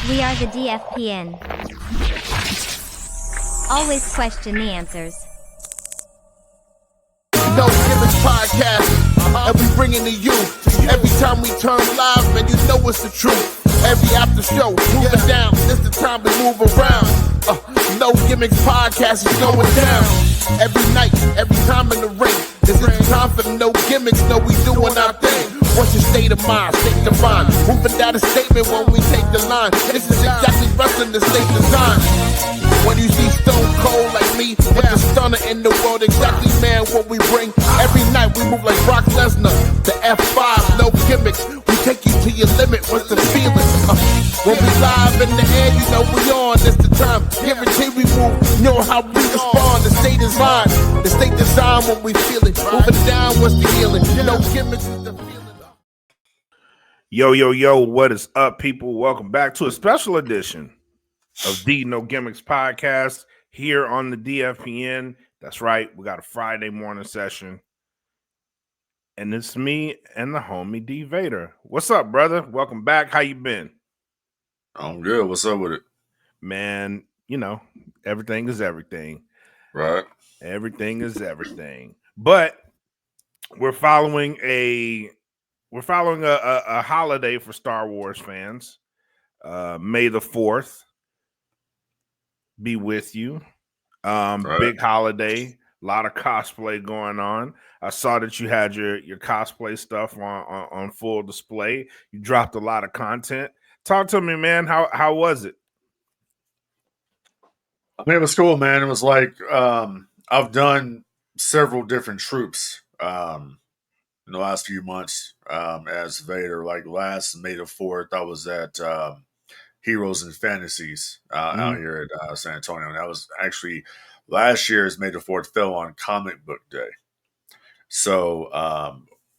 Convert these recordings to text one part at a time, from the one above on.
We are the DFPN. Always question the answers. No Gimmicks Podcast, and we bring it to you. Every time we turn live, man, you know it's the truth. Every after show, moving down, this the time to move around. No Gimmicks Podcast is going down. Every night, every time in the ring. This is the time for the No Gimmicks, no, we doing our thing. What's your state of mind? State divine. Moving down a statement when we take the line. This is exactly wrestling the state design. When you see Stone Cold like me, with the stunner in the world, exactly, man, what we bring. Every night we move like Brock Lesnar, the F5, no gimmicks. We take you to your limit, what's the feeling? When we live in the air, you know we on, this the time. Guarantee we move, you know how we respond. The state is mine, the state design when we feel it. Moving down, what's the healing? No gimmicks is the feeling. Yo, what is up, people? Welcome back to a special edition of the No Gimmicks Podcast here on the DFPN. That's right, we got a Friday morning session. And it's me and the homie D Vader. What's up, brother? Welcome back. How you been? I'm good. What's up with it? Man, you know, everything is everything. Right. Everything is everything. But we're following a holiday for Star Wars fans. May the 4th be with you. Right. Big holiday, a lot of cosplay going on. I saw that you had your cosplay stuff on full display. You dropped a lot of content. Talk to me, man. How was it? I mean, it was cool, man. It was like I've done several different troops in the last few months as Vader. Like last May the 4th, I was at Heroes and Fantasies out here at San Antonio. And that was actually last year's May the 4th fell on Comic Book Day. So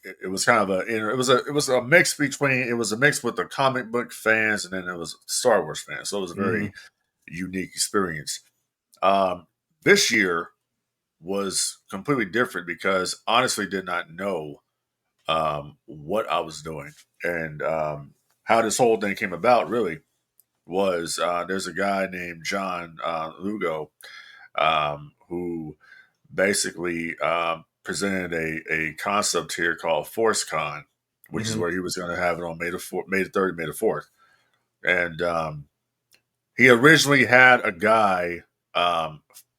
it was kind of it was a mix between, it was a mix with the comic book fans and then it was Star Wars fans. So it was a very unique experience. This year was completely different because honestly did not know what I was doing. And how this whole thing came about really was there's a guy named John Lugo who basically presented a concept here called ForceCon, which is where he was going to have it on May the 3rd, May the 4th. And he originally had a guy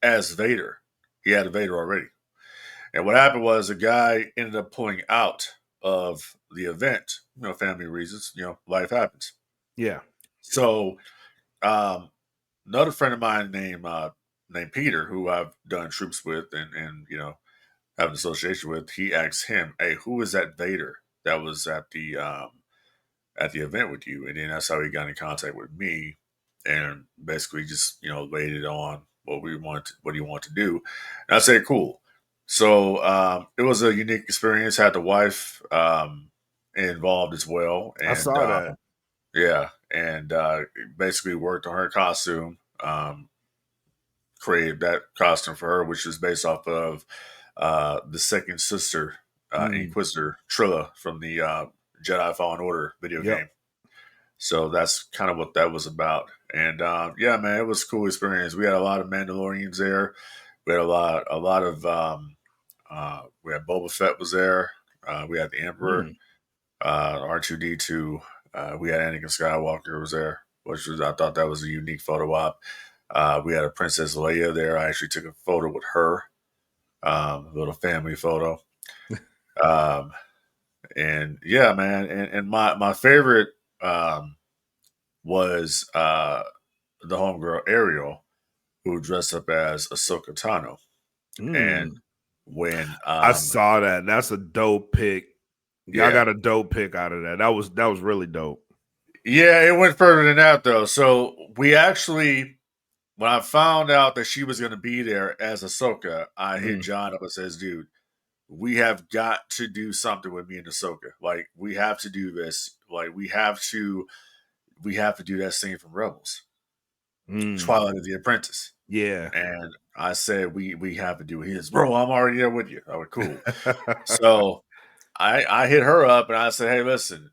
as Vader. He had a Vader already. And what happened was the guy ended up pulling out of the event, family reasons, life happens. Yeah. So another friend of mine named Peter, who I've done troops with and have an association with, he asked him, "Hey, who is that Vader that was at the event with you?" And then that's how he got in contact with me and basically just waited on what he wanted to do. And I said, cool. So it was a unique experience. Had the wife involved as well. And, I saw that. Yeah, and basically worked on her costume, created that costume for her, which was based off of the second sister, Inquisitor Trilla from the Jedi Fallen Order video game. So that's kind of what that was about. And yeah, man, it was a cool experience. We had a lot of Mandalorians there. We had a lot of we had Boba Fett was there. We had the Emperor, R2D2. We had Anakin Skywalker was there, I thought that was a unique photo op. We had a Princess Leia there. I actually took a photo with her, a little family photo. And yeah, man. And my favorite was the homegirl Ariel, who dressed up as Ahsoka Tano. And when I saw that, that's a dope pic. Y'all got a dope pic out of that. That was really dope. Yeah, it went further than that though. So we actually, when I found out that she was going to be there as Ahsoka, I hit John up and says, "Dude, we have got to do something with me and Ahsoka. Like, we have to do this. Like, we have to do that scene from Rebels, Twilight of the Apprentice." Yeah. And I said, we have to do his. Bro, I'm already there with you. I was cool. So I hit her up and I said, "Hey, listen,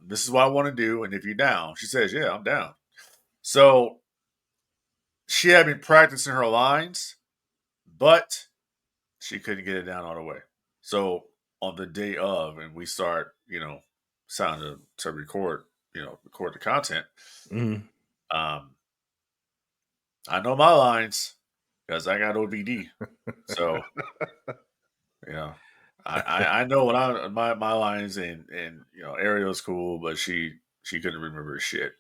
this is what I want to do. And if you're down," she says, "Yeah, I'm down." So she had been practicing her lines, but she couldn't get it down all the way. So on the day of, and we start, sound to record the content. Mhm. I know my lines because I got OBD. So, I know what my lines and Ariel's cool, but she couldn't remember shit.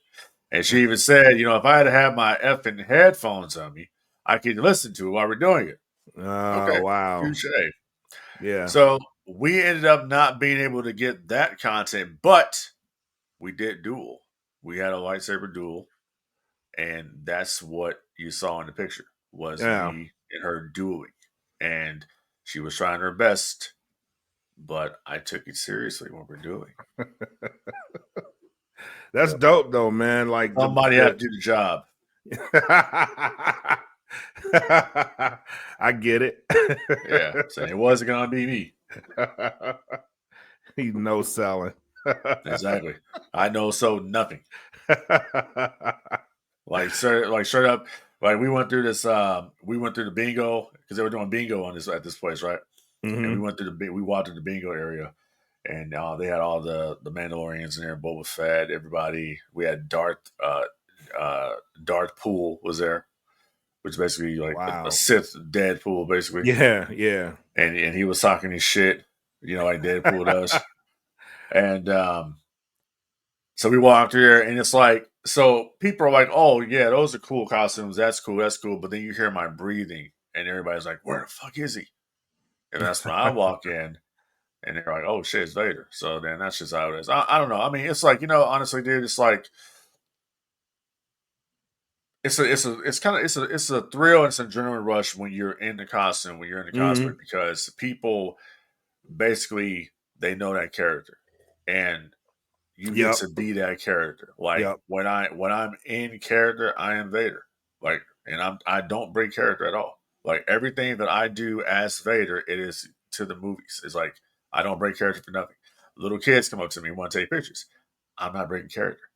And she even said, if I had to have my effing headphones on me, I could listen to it while we're doing it. Oh, Okay, wow. touche. Yeah. So we ended up not being able to get that content, but we did duel. We had a lightsaber duel, and that's what you saw in the picture was me and her dueling. And she was trying her best, but I took it seriously when we're dueling. That's dope though, man. Like somebody had to do the job. I get it. Yeah, so it wasn't gonna be me. He's no selling. Exactly. I know so nothing. Like straight up, like we went through this. We went through the bingo because they were doing bingo at this place, right? Mm-hmm. And we went through we walked through the bingo area, and they had all the Mandalorians in there, Boba Fett, everybody. We had Darth Pool was there, which is basically like a Sith Deadpool, basically. Yeah. And he was talking his shit, like Deadpool does. And so we walked through there, and it's like, so people are like, oh, yeah, those are cool costumes. That's cool. But then you hear my breathing, and everybody's like, where the fuck is he? And that's when I walk in, and they're like, oh, shit, it's Vader. So then that's just how it is. I don't know. I mean, it's like, honestly, dude, it's like, it's a thrill, and it's an adrenaline rush when you're in the costume, when you're in the cosplay, because people basically, they know that character, and you get to be that character. Like when I'm in character, I am Vader. Like, and I don't break character at all. Like everything that I do as Vader, it is to the movies. It's like I don't break character for nothing. Little kids come up to me and want to take pictures. I'm not breaking character.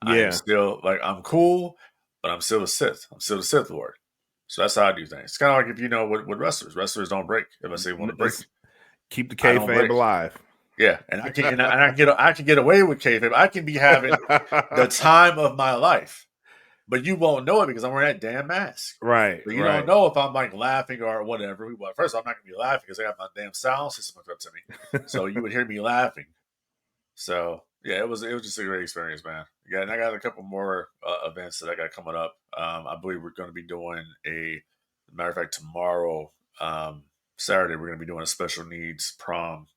I am still like, I'm cool, but I'm still a Sith. I'm still the Sith Lord. So that's how I do things. It's kind of like if with wrestlers don't break. If I say want to break, keep the kayfabe alive. Yeah, and I can get away with kayfabe. I can be having the time of my life, but you won't know it because I'm wearing that damn mask. Right. But you don't know if I'm like laughing or whatever. Well, first, I'm not gonna be laughing because I got my damn sound system hooked up to me, so you would hear me laughing. So yeah, it was just a great experience, man. Yeah, and I got a couple more events that I got coming up. I believe we're going to be doing matter of fact, tomorrow, Saturday, we're going to be doing a special needs prom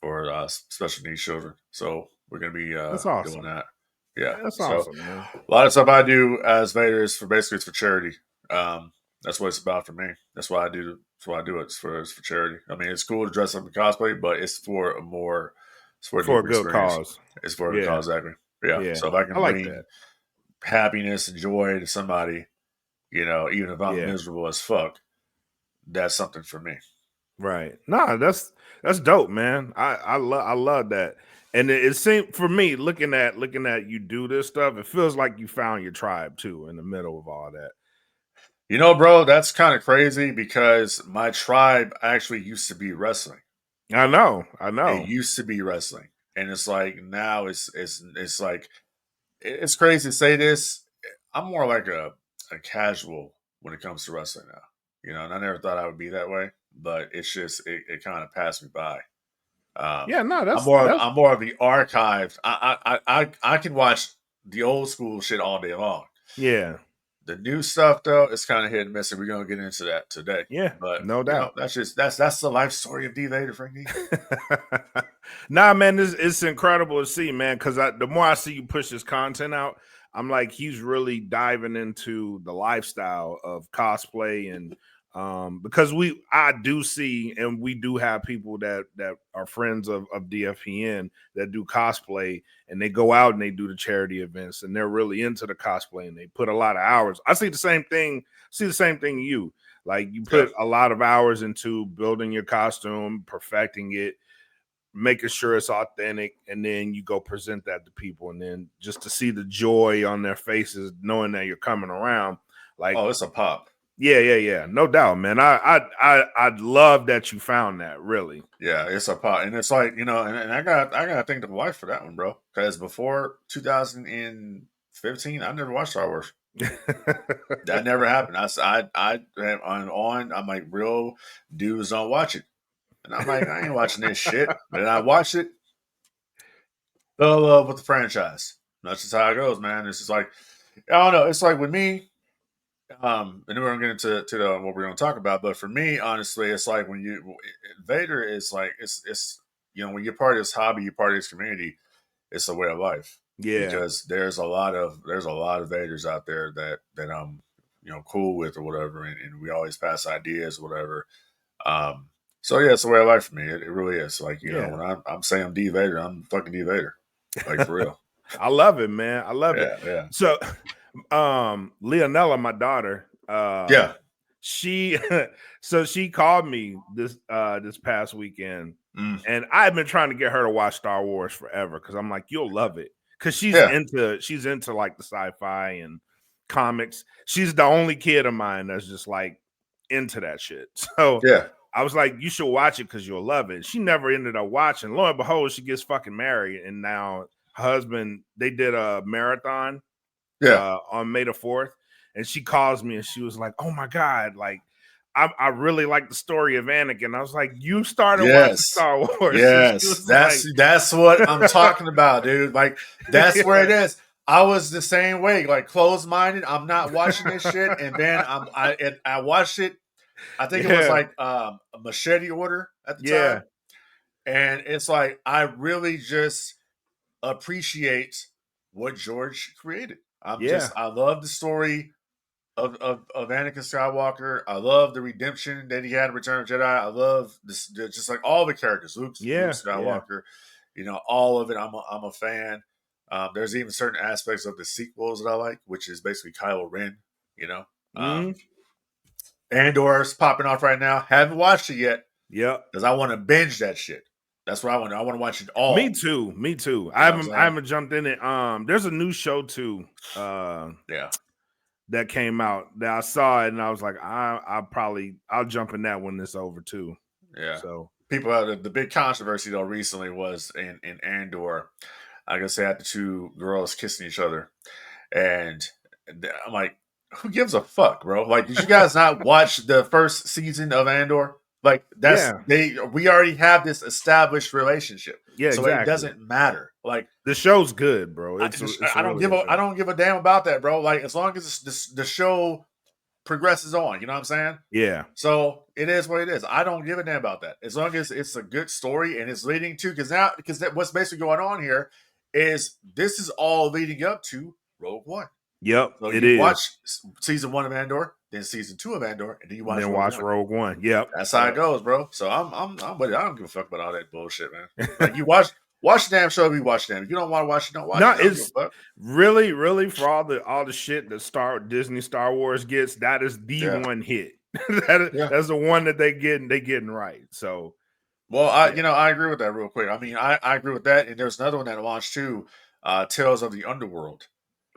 for special needs children. So we're going to be doing that. Yeah, that's awesome, man. A lot of stuff I do as Vader is it's for charity. That's what it's about for me. That's why I do. That's why I do it. It's for charity. I mean, it's cool to dress up in cosplay, but it's for a more it's for a good cause. It's for a good cause, exactly. Yeah. So if I can bring happiness and joy to somebody, even if I'm miserable as fuck, that's something for me. Right. Nah, that's dope, man. I love that. And it seemed for me, looking at you do this stuff, it feels like you found your tribe too in the middle of all that. Bro, that's kind of crazy because my tribe actually used to be wrestling. I know. It used to be wrestling, and it's like now it's like it's crazy to say this. I'm more like a casual when it comes to wrestling now. And I never thought I would be that way, but it's just it kind of passed me by. I'm more of the archived. I can watch the old school shit all day long. Yeah. The new stuff though, it's kind of hit and miss, and we're gonna get into that today. Yeah, but no doubt. That's the life story of D. Vader, Frankie. Nah, man, it's incredible to see, man. Because the more I see you push this content out, I'm like, he's really diving into the lifestyle of cosplay, and because I do see, and we do have people that are friends of DFPN that do cosplay, and they go out and they do the charity events, and they're really into the cosplay, and they put a lot of hours. I see the same thing. You like, you put a lot of hours into building your costume, perfecting it. making sure it's authentic, and then you go present that to people, and then just to see the joy on their faces, knowing that you're coming around, like, oh, it's a pop. Yeah, no doubt, man. I love that you found that, really. Yeah, it's a pop, and it's like, and I got to thank the wife for that one, bro. Because before 2015, I never watched Star Wars. That never happened. I'm like, real dudes don't watch it, and I'm like, I ain't watching this shit. But I watched it. Fell in love with the franchise. That's just how it goes, man. It's just like, I don't know. It's like with me. And then we're gonna get into what we're gonna talk about. But for me, honestly, it's like when Vader is like it's when you're part of this hobby, you're part of this community. It's a way of life. Yeah, because there's a lot of Vaders out there that I'm cool with or whatever, and we always pass ideas or whatever. So yeah, it's a way of life for me. It really is. Like when I'm saying I'm D Vader, I'm fucking D Vader, like for real. I love it, man. I love it. Yeah. So, Leonella, my daughter, she called me this past weekend, and I've been trying to get her to watch Star Wars forever because I'm like, you'll love it, because she's into like the sci-fi and comics. She's the only kid of mine that's just like into that shit. So yeah. I was like, you should watch it because you'll love it. She never ended up watching. Lo and behold, she gets fucking married, and now her husband, they did a marathon on May the 4th, and she calls me and she was like, oh my God, like I really like the story of Anakin. I was like, you started watching Star Wars. Yes, that's what I'm talking about, dude. Like, that's where it is. I was the same way, like closed-minded. I'm not watching this shit, and then I watched it. I think it was like a Machete Order at the time, and it's like I really just appreciate what George created. I love the story of Anakin Skywalker. I love the redemption that he had in Return of the Jedi. I love this, just like all the characters, Luke Skywalker, all of it. I'm a fan. There's even certain aspects of the sequels that I like, which is basically Kylo Ren. Andor's popping off right now. Haven't watched it yet. Yep, because I want to binge that shit. That's what I want. I want to watch it all. Me too. I haven't jumped in it. There's a new show too. That came out that I saw it, and I was like, I'll jump in that when it's over too. Yeah. So people, the big controversy though recently was in Andor. I guess they had the two girls kissing each other, and I'm like, who gives a fuck, bro? Like, did you guys not watch the first season of Andor? Like, we already have this established relationship. Yeah, so exactly. It doesn't matter. Like, the show's good, bro. I don't give a damn about that, bro. Like, as long as the show progresses on, you know what I'm saying? Yeah. So it is what it is. I don't give a damn about that. As long as it's a good story and it's leading to, because what's basically going on here is this is all leading up to Rogue One. Yep, so you watch season 1 of Andor, then season 2 of Andor, and then you watch Rogue One. Yep, that's how it goes, bro. So I'm with it. I don't give a fuck about all that bullshit, man. Like, you watch the damn show, we watch them. If you don't want to watch it, don't watch it. It's really for all the shit that Disney Star Wars gets. That is the one hit. That's the one that they getting right. So, well, I agree with that real quick. I mean, I agree with that. And there's another one that launched too, Tales of the Underworld.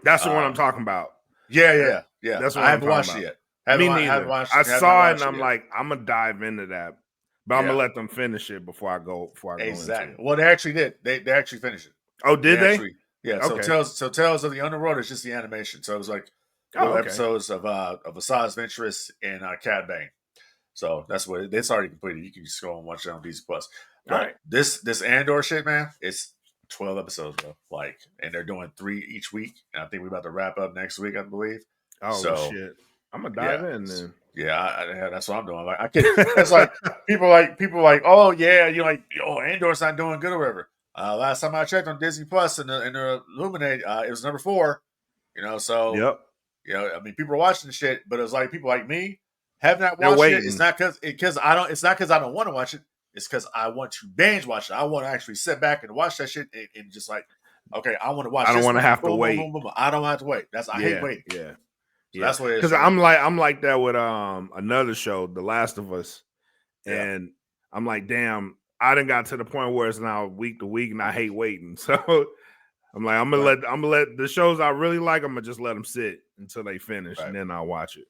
That's the one I'm talking about. Yeah. That's what I haven't watched it yet. Me neither. I saw it and I'm like, I'm gonna dive into that, but I'm gonna let them finish it before I go. Exactly. Into it. Well, they actually did. They actually finished it. Oh, did they? Yeah. Okay. So Tales of the Underworld is just the animation. So it was like episodes of Asajj Ventress and Cad Bane. So that's what it's already completed. You can just go and watch it on Disney Plus. But all right. This Andor shit, man, it's 12 episodes, bro. Like, and they're doing 3 each week. And I think we're about to wrap up next week, I believe. Oh, shit. I'm gonna dive in then. Yeah, that's what I'm doing. Like, I can't. It's like people like, oh yeah, you're like, Andor's not doing good or whatever. Last time I checked on Disney Plus and the Illuminate, it was number 4. So yep. I mean, people are watching the shit, but it's like people like me have not watched it. It's not because I don't. It's not because I don't want to watch it. It's because I want to binge watch it. I want to actually sit back and watch that shit and just like, okay, I want to watch. I don't want to have to wait. I don't have to wait. I hate waiting. Yeah. So that's what it is. Because I'm like that with another show, The Last of Us, and I'm like, damn, I done got to the point where it's now week to week, and I hate waiting. So I'm like, I'm gonna let the shows I really like. I'm gonna just let them sit until they finish, and then I'll watch it.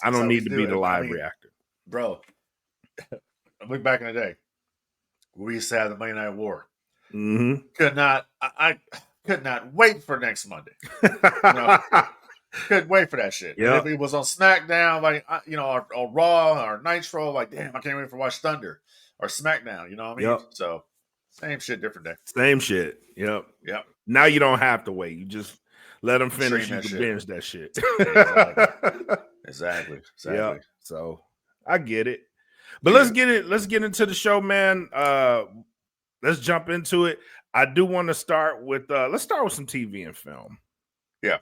I don't need to be the live reactor, bro. Look back in the day, we used to have the Monday Night War. Mm-hmm. I could not wait for next Monday. You know, couldn't wait for that shit. Yep. If it was on SmackDown, like or Raw or Nitro, like damn, I can't wait for watch Thunder or SmackDown. You know what I mean? Yep. So same shit, different day. Same shit. Yep. Now you don't have to wait. You just let them finish. You can binge that shit. Exactly. Yep. So I get it. But let's get into the show, man. Let's jump into it. I do want to start with let's start with some TV and film. Yeah.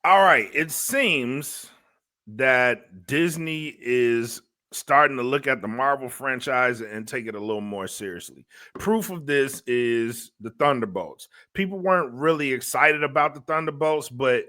All right. It seems that Disney is starting to look at the Marvel franchise and take it a little more seriously. Proof of this is the Thunderbolts. People weren't really excited about the Thunderbolts, but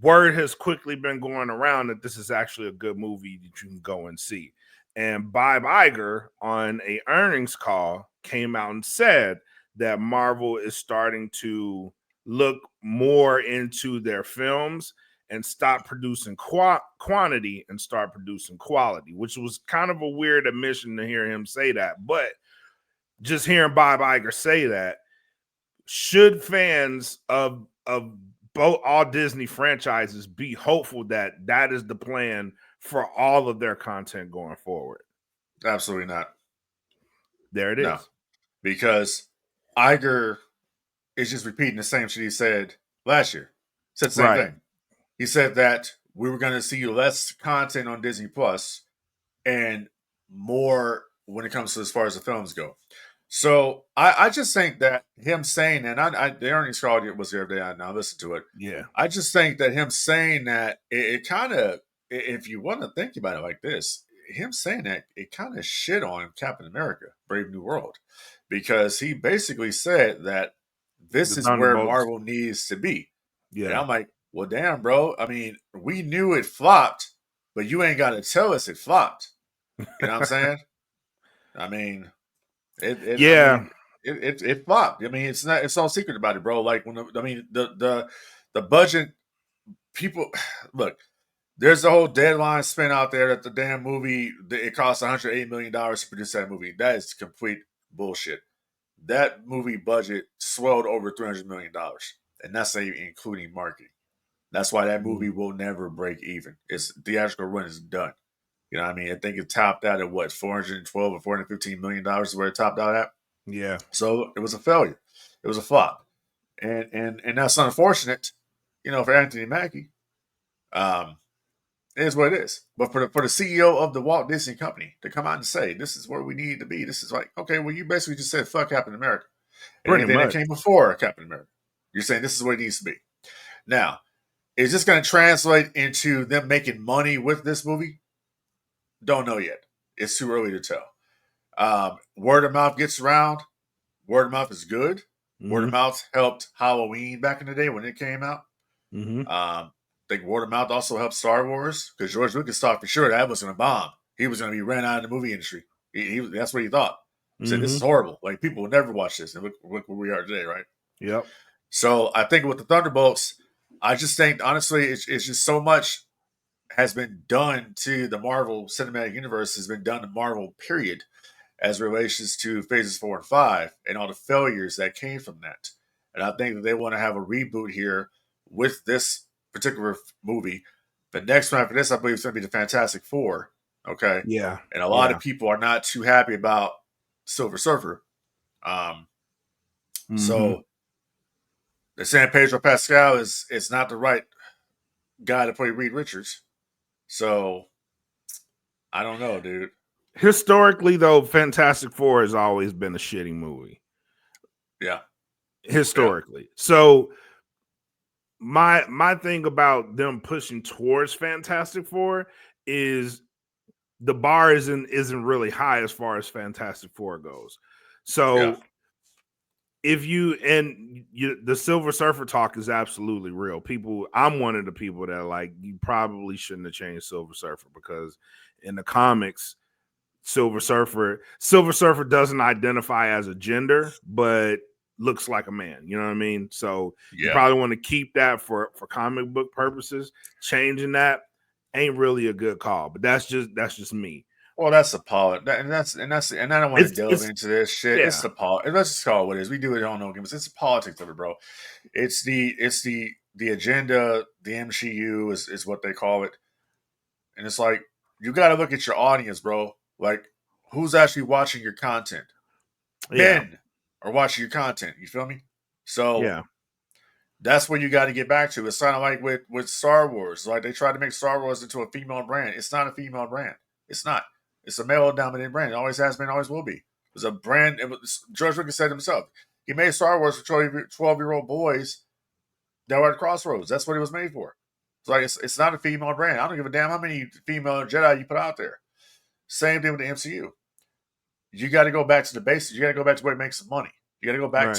word has quickly been going around that this is actually a good movie that you can go and see. And Bob Iger on a earnings call came out and said that Marvel is starting to look more into their films and stop producing quantity and start producing quality, which was kind of a weird admission to hear him say that. But just hearing Bob Iger say that, should fans of both all Disney franchises be hopeful that that is the plan for all of their content going forward? Absolutely not. There it is. No, because Iger is just repeating the same shit he said last year. Said the same thing. He said that we were going to see less content on Disney Plus and more when it comes to as far as the films go. So I just think that him saying, and the earnings call was the other day, I now listened to it. Yeah. I just think that him saying that, it kind of, if you want to think about it like this, him saying that, it kind of shit on Captain America, Brave New World, because he basically said that this is where Marvel needs to be. Yeah. And I'm like, well, damn, bro. I mean, we knew it flopped, but you ain't got to tell us it flopped. You know what I'm saying? I mean, it flopped. I mean, it's all secret about it, bro. Like the budget, people look. There's the whole deadline spin out there that the damn movie, it costs $108 million to produce that movie. That is complete bullshit. That movie budget swelled over $300 million, and that's including marketing. That's why that movie will never break even. Its theatrical run is done. You know what I mean? I think it topped out at what, $412 or $415 million is where it topped out at. Yeah. So it was a failure. It was a flop. And that's unfortunate, for Anthony Mackie. It is what it is. But for the CEO of the Walt Disney Company to come out and say, this is where we need to be. This is like, okay, well, you basically just said, fuck Captain America. And anything that came before Captain America. You're saying this is what it needs to be. Now, is this going to translate into them making money with this movie? Don't know yet. It's too early to tell. Word of mouth gets around. Word of mouth is good. Mm-hmm. Word of mouth helped Halloween back in the day when it came out. Mm-hmm. I think word of mouth also helped Star Wars because George Lucas thought for sure that was going to bomb. He was going to be ran out of the movie industry. That's what he thought. He said, this is horrible. Like, people will never watch this. And look where we are today, right? Yep. So I think with the Thunderbolts, I just think, honestly, it's just so much has been done to the Marvel Cinematic Universe, has been done to Marvel, period, as relations to phases 4 and 5 and all the failures that came from that. And I think that they want to have a reboot here with this particular movie. The next one after this, I believe, is going to be the Fantastic Four. Okay. Yeah. And a lot of people are not too happy about Silver Surfer. So they're saying Pedro Pascal is not the right guy to play Reed Richards. So I don't know, dude. Historically, though, Fantastic Four has always been a shitty movie. Yeah. Historically. Yeah. So my thing about them pushing towards Fantastic Four is the bar isn't really high as far as Fantastic Four goes. So Yeah. if the Silver Surfer talk is absolutely real. People, I'm one of the people that like you probably shouldn't have changed Silver Surfer because in the comics, Silver Surfer doesn't identify as a gender, but looks like a man. You know what I mean? So you Yeah. probably want to keep that for comic book purposes. Changing that ain't really a good call, but that's just me. Well, that's the politics, and I don't want to delve into this shit. Yeah. It's the politics. Let's just call it what it is. We do it on no games. It's the politics of it, bro. It's the agenda. The MCU is what they call it, and it's like you got to look at your audience, bro. Like who's actually watching your content? Men are watching your content. You feel me? So Yeah. that's what you got to get back to. It's kind of like with Star Wars. Like they tried to make Star Wars into a female brand. It's not a female brand. It's not. It's a male-dominated brand. It always has been, always will be. It was a brand. George Lucas said himself. He made Star Wars for 12-year-old boys that were at crossroads. That's what it was made for. It's like it's not a female brand. I don't give a damn how many female Jedi you put out there. Same thing with the MCU. You got to go back to the basics. You got to go back to where it makes some money. You got to go back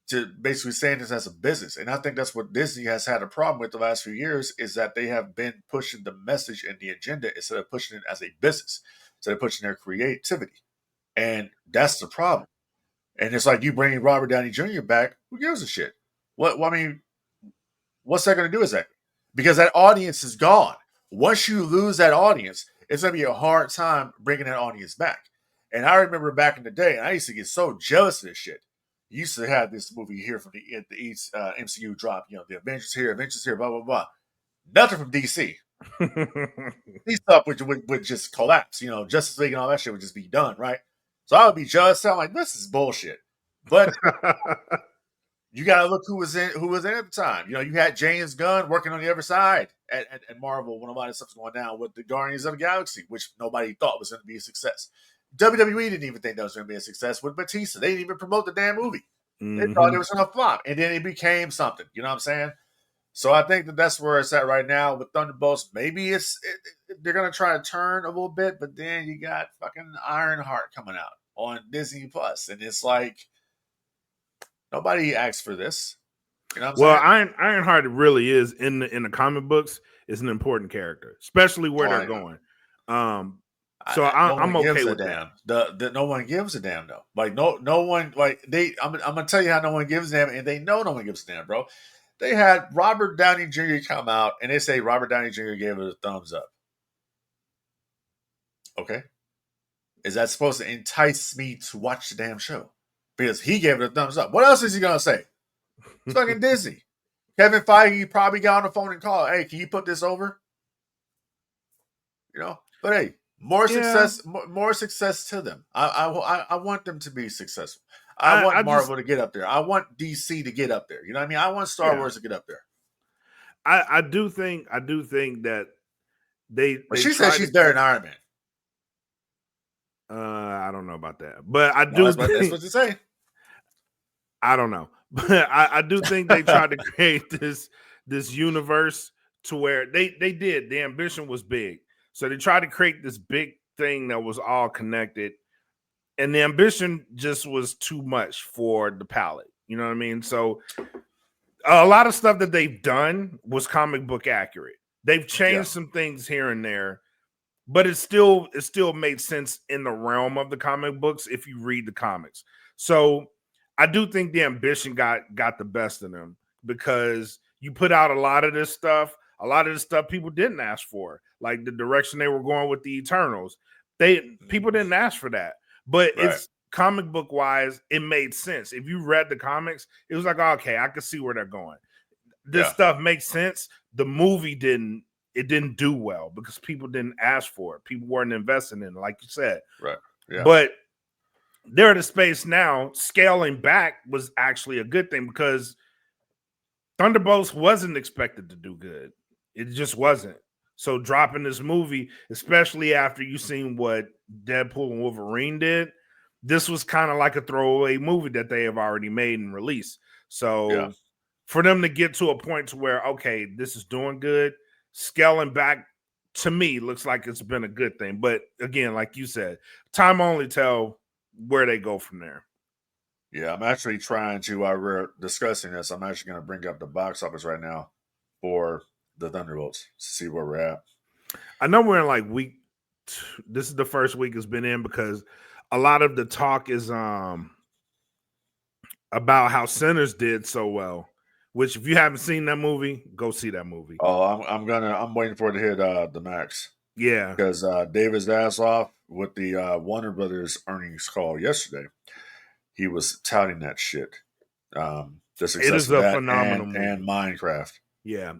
to basically saying this as a business. And I think that's what Disney has had a problem with the last few years is that they have been pushing the message and the agenda instead of pushing it as a business. So they're pushing their creativity. And that's the problem. And it's like you bring Robert Downey Jr. back, who gives a shit? What's that going to do exactly? Because that audience is gone. Once you lose that audience, it's going to be a hard time bringing that audience back. And I remember back in the day, and I used to get so jealous of this shit. You used to have this movie here from the MCU drop, the Avengers here, blah, blah, blah. Nothing from DC. These stuff would just collapse, Justice League and all that shit would just be done, right? So I would be jealous. I'm like, this is bullshit. But you gotta look who was in at the time. You had James Gunn working on the other side at Marvel when a lot of stuff's going down with the Guardians of the Galaxy, which nobody thought was going to be a success. WWE didn't even think that was going to be a success with Batista. They didn't even promote the damn movie. They thought it was going to flop, and then it became something. You know what I'm saying? So I think that's where it's at right now with Thunderbolts. Maybe they're going to try to turn a little bit, but then you got fucking Ironheart coming out on Disney Plus, and it's like nobody asked for this. You know what I'm saying? Ironheart really is in the comic books is an important character, especially where they're going. So I'm okay with that. No one gives a damn though. Like no one like I'm gonna tell you how no one gives a damn, and they know no one gives a damn, bro. They had Robert Downey Jr. come out and they say Robert Downey Jr. gave it a thumbs up. Okay. Is that supposed to entice me to watch the damn show? Because he gave it a thumbs up. What else is he gonna say? It's fucking Disney. Kevin Feige probably got on the phone and called, hey, can you put this over? But hey, more success to them. I want them to be successful. I want Marvel to get up there. I want DC to get up there. You know what I mean? I want Star Wars to get up there. I do think that they she said she's better than Iron Man. I don't know about that, but I do. That's what you say. I don't know, but I do think they tried to create this universe to where they did. The ambition was big, so they tried to create this big thing that was all connected, and the ambition just was too much for the palette. You know what I mean? So a lot of stuff that they've done was comic book accurate. They've changed some things here and there, but it still made sense in the realm of the comic books if you read the comics. So I do think the ambition got the best of them because you put out a lot of this stuff people didn't ask for, like the direction they were going with the Eternals. People didn't ask for that, but it's comic book wise, it made sense. If you read the comics, it was like, okay, I could see where they're going. This stuff makes sense. The movie didn't do well because people didn't ask for it. People weren't investing in it, like you said. Right. Yeah. But they're at a space now. Scaling back was actually a good thing because Thunderbolts wasn't expected to do good. It just wasn't. So dropping this movie, especially after you seen what Deadpool and Wolverine did, this was kind of like a throwaway movie that they have already made and released. So for them to get to a point to where, okay, this is doing good, scaling back to me, looks like it's been a good thing. But again, like you said, time only tell where they go from there. Yeah, I'm actually trying to, while we're discussing this, I'm actually going to bring up the box office right now for the Thunderbolts to see where we're at. I know we're in like week. This is the first week it's been in because a lot of the talk is about how Sinners did so well. Which, if you haven't seen that movie, go see that movie. Oh, I'm waiting for it to hit the max. Yeah, because David Zaslav with the Warner Brothers earnings call yesterday, he was touting that shit. The success it is of a that phenomenal movie. and Minecraft. Yeah,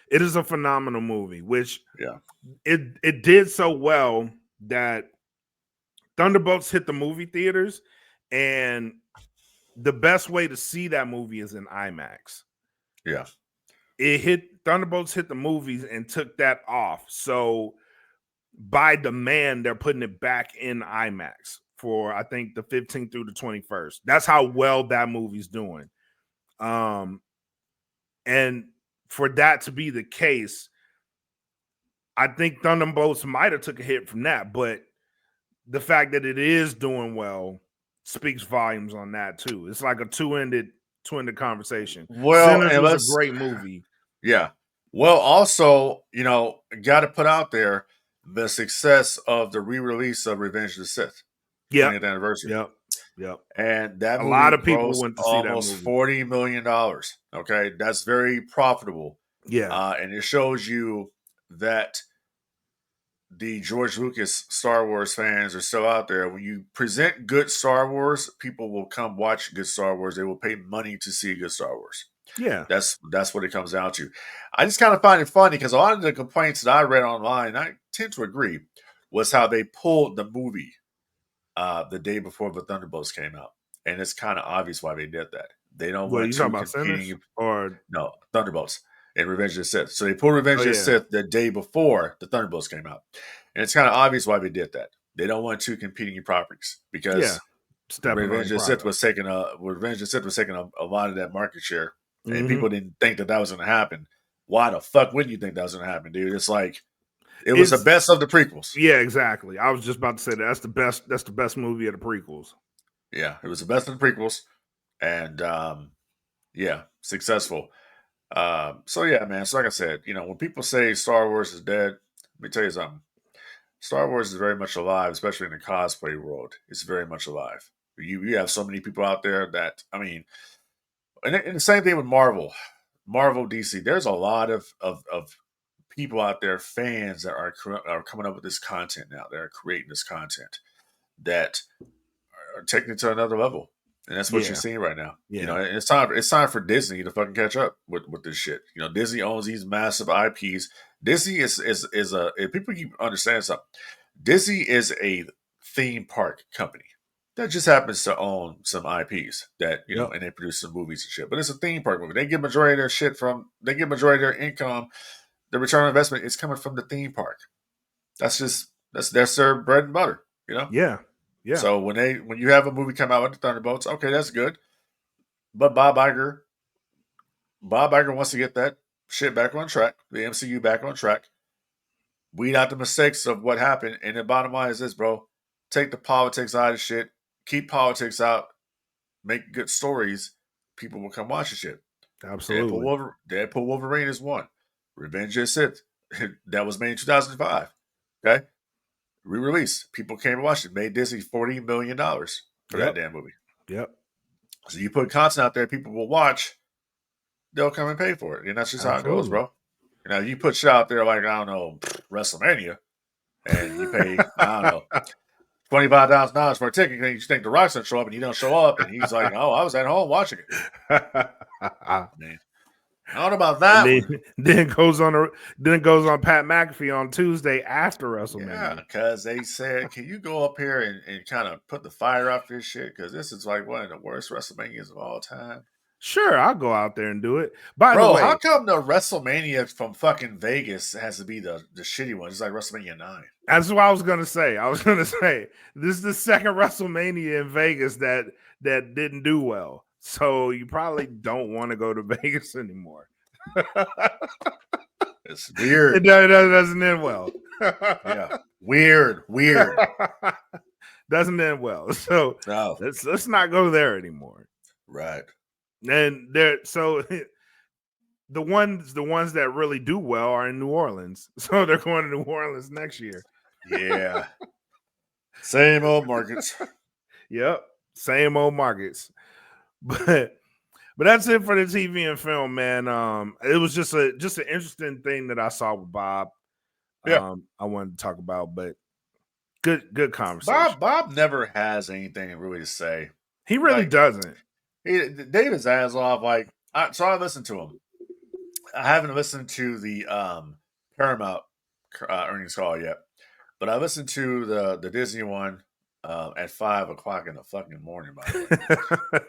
it is a phenomenal movie. Which Yeah, it did so well that Thunderbolts hit the movie theaters, and the best way to see that movie is in IMAX. yeah. Thunderbolts hit the movies and took that off. So by demand, they're putting it back in IMAX for I think the 15th through the 21st. That's how well that movie's doing. And for that to be the case, I think Thunderbolts might have took a hit from that, but the fact that it is doing well speaks volumes on that too. It's like a two-ended conversation. Well, Sinners and was a great movie. Yeah. Well, also, got to put out there the success of the re-release of Revenge of the Sith. Yeah, 20th anniversary. Yep. And that A movie lot of people grossed went to see that almost movie. $40 million. Okay, that's very profitable. Yeah, And it shows you that the George Lucas Star Wars fans are still out there. When you present good Star Wars, people will come watch good Star Wars. They will pay money to see good Star Wars. yeah. That's what it comes down to. I just kind of find it funny because a lot of the complaints that I read online, I tend to agree, was how they pulled the movie the day before the Thunderbolts came out, and it's kind of obvious why they did that. They don't What, want you two talking about Sinners competing. or No, Thunderbolts and Revenge of the Sith. So they pulled Revenge of the Sith the day before the Thunderbolts came out, and it's kind of obvious why they did that. They don't want two competing properties because Revenge of the Sith was taking a lot of that market share. And people didn't think that was going to happen. Why the fuck wouldn't you think that was going to happen, dude? It's like it was the best of the prequels. Yeah, exactly. I was just about to say that's the best. That's the best movie of the prequels. Yeah, it was the best of the prequels, and successful. So yeah, man. So like I said, when people say Star Wars is dead, let me tell you something. Star Wars is very much alive, especially in the cosplay world. It's very much alive. You have so many people out there that and the same thing with Marvel, DC. There's a lot of people out there, fans that are coming up with this content now. They're creating this content that are taking it to another level, and that's what you're seeing right now. Yeah. And it's time for Disney to fucking catch up with this shit. Disney owns these massive IPs. Disney is if people keep understanding something. Disney is a theme park company that just happens to own some IPs that, and they produce some movies and shit. But it's a theme park movie. They get majority of their income, the return on investment is coming from the theme park. That's their bread and butter, Yeah. So when you have a movie come out with the Thunderbolts, okay, that's good. But Bob Iger wants to get that shit back on track, the MCU back on track. Weed out the mistakes of what happened. And the bottom line is this, bro. Take the politics out of shit. Keep politics out. Make good stories. People will come watch the shit. Absolutely. Deadpool Wolverine is one. Revenge of the Sith. That was made in 2005. Okay? Re-release. People came and watched it. Made Disney $40 million for that damn movie. Yep. So you put content out there, people will watch. They'll come and pay for it. And that's just how it goes, bro. Now, you put shit out there like, I don't know, WrestleMania, and you pay, I don't know, $25,000 for a ticket, and you think The Rock's going to show up, and he don't show up, and he's like, oh, I was at home watching it. Man. I don't know about that. Then it goes on Pat McAfee on Tuesday after WrestleMania. Yeah, because they said, can you go up here and kind of put the fire off this shit? Because this is like one of the worst WrestleManias of all time. Sure, I'll go out there and do it. By Bro, the way, how come the WrestleMania from fucking Vegas has to be the shitty one? It's like WrestleMania 9. That's what I was gonna say. This is the second WrestleMania in Vegas that didn't do well. So you probably don't want to go to Vegas anymore. It's weird. It doesn't end well. Yeah. Weird. Doesn't end well. So No. let's not go there anymore. Right. And there, so the ones that really do well are in New Orleans. So they're going to New Orleans next year. Yeah. Same old markets. Yep. Same old markets. But that's it for the TV and film, man. It was just an interesting thing that I saw with Bob. Yeah. I wanted to talk about, but good conversation. Bob never has anything really to say. He really doesn't. David Zaslav, so I listened to him. I haven't listened to the Paramount earnings call yet, but I listened to the Disney one at 5 o'clock in the fucking morning. By the way,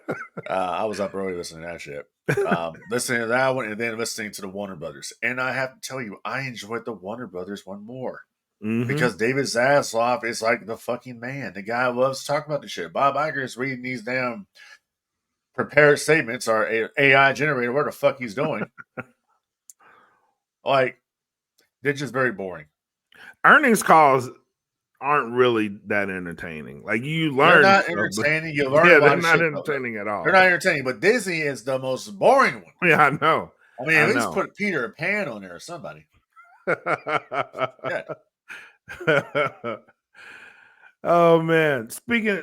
I was up early listening to that shit. Listening to that one, and then listening to the Warner Brothers. And I have to tell you, I enjoyed the Warner Brothers one more. Because David Zaslav is like the fucking man. The guy loves to talk about the shit. Bob Iger is reading these damn prepared statements or AI generator, what the fuck he's doing. They're just very boring. Earnings calls aren't really that entertaining. Like you learn, they're not entertaining. You learn a lot they're of not shit entertaining at all. They're not entertaining, but Disney is the most boring one. Yeah, I know. I mean, at least put Peter Pan on there or somebody. Yeah. Oh man. Speaking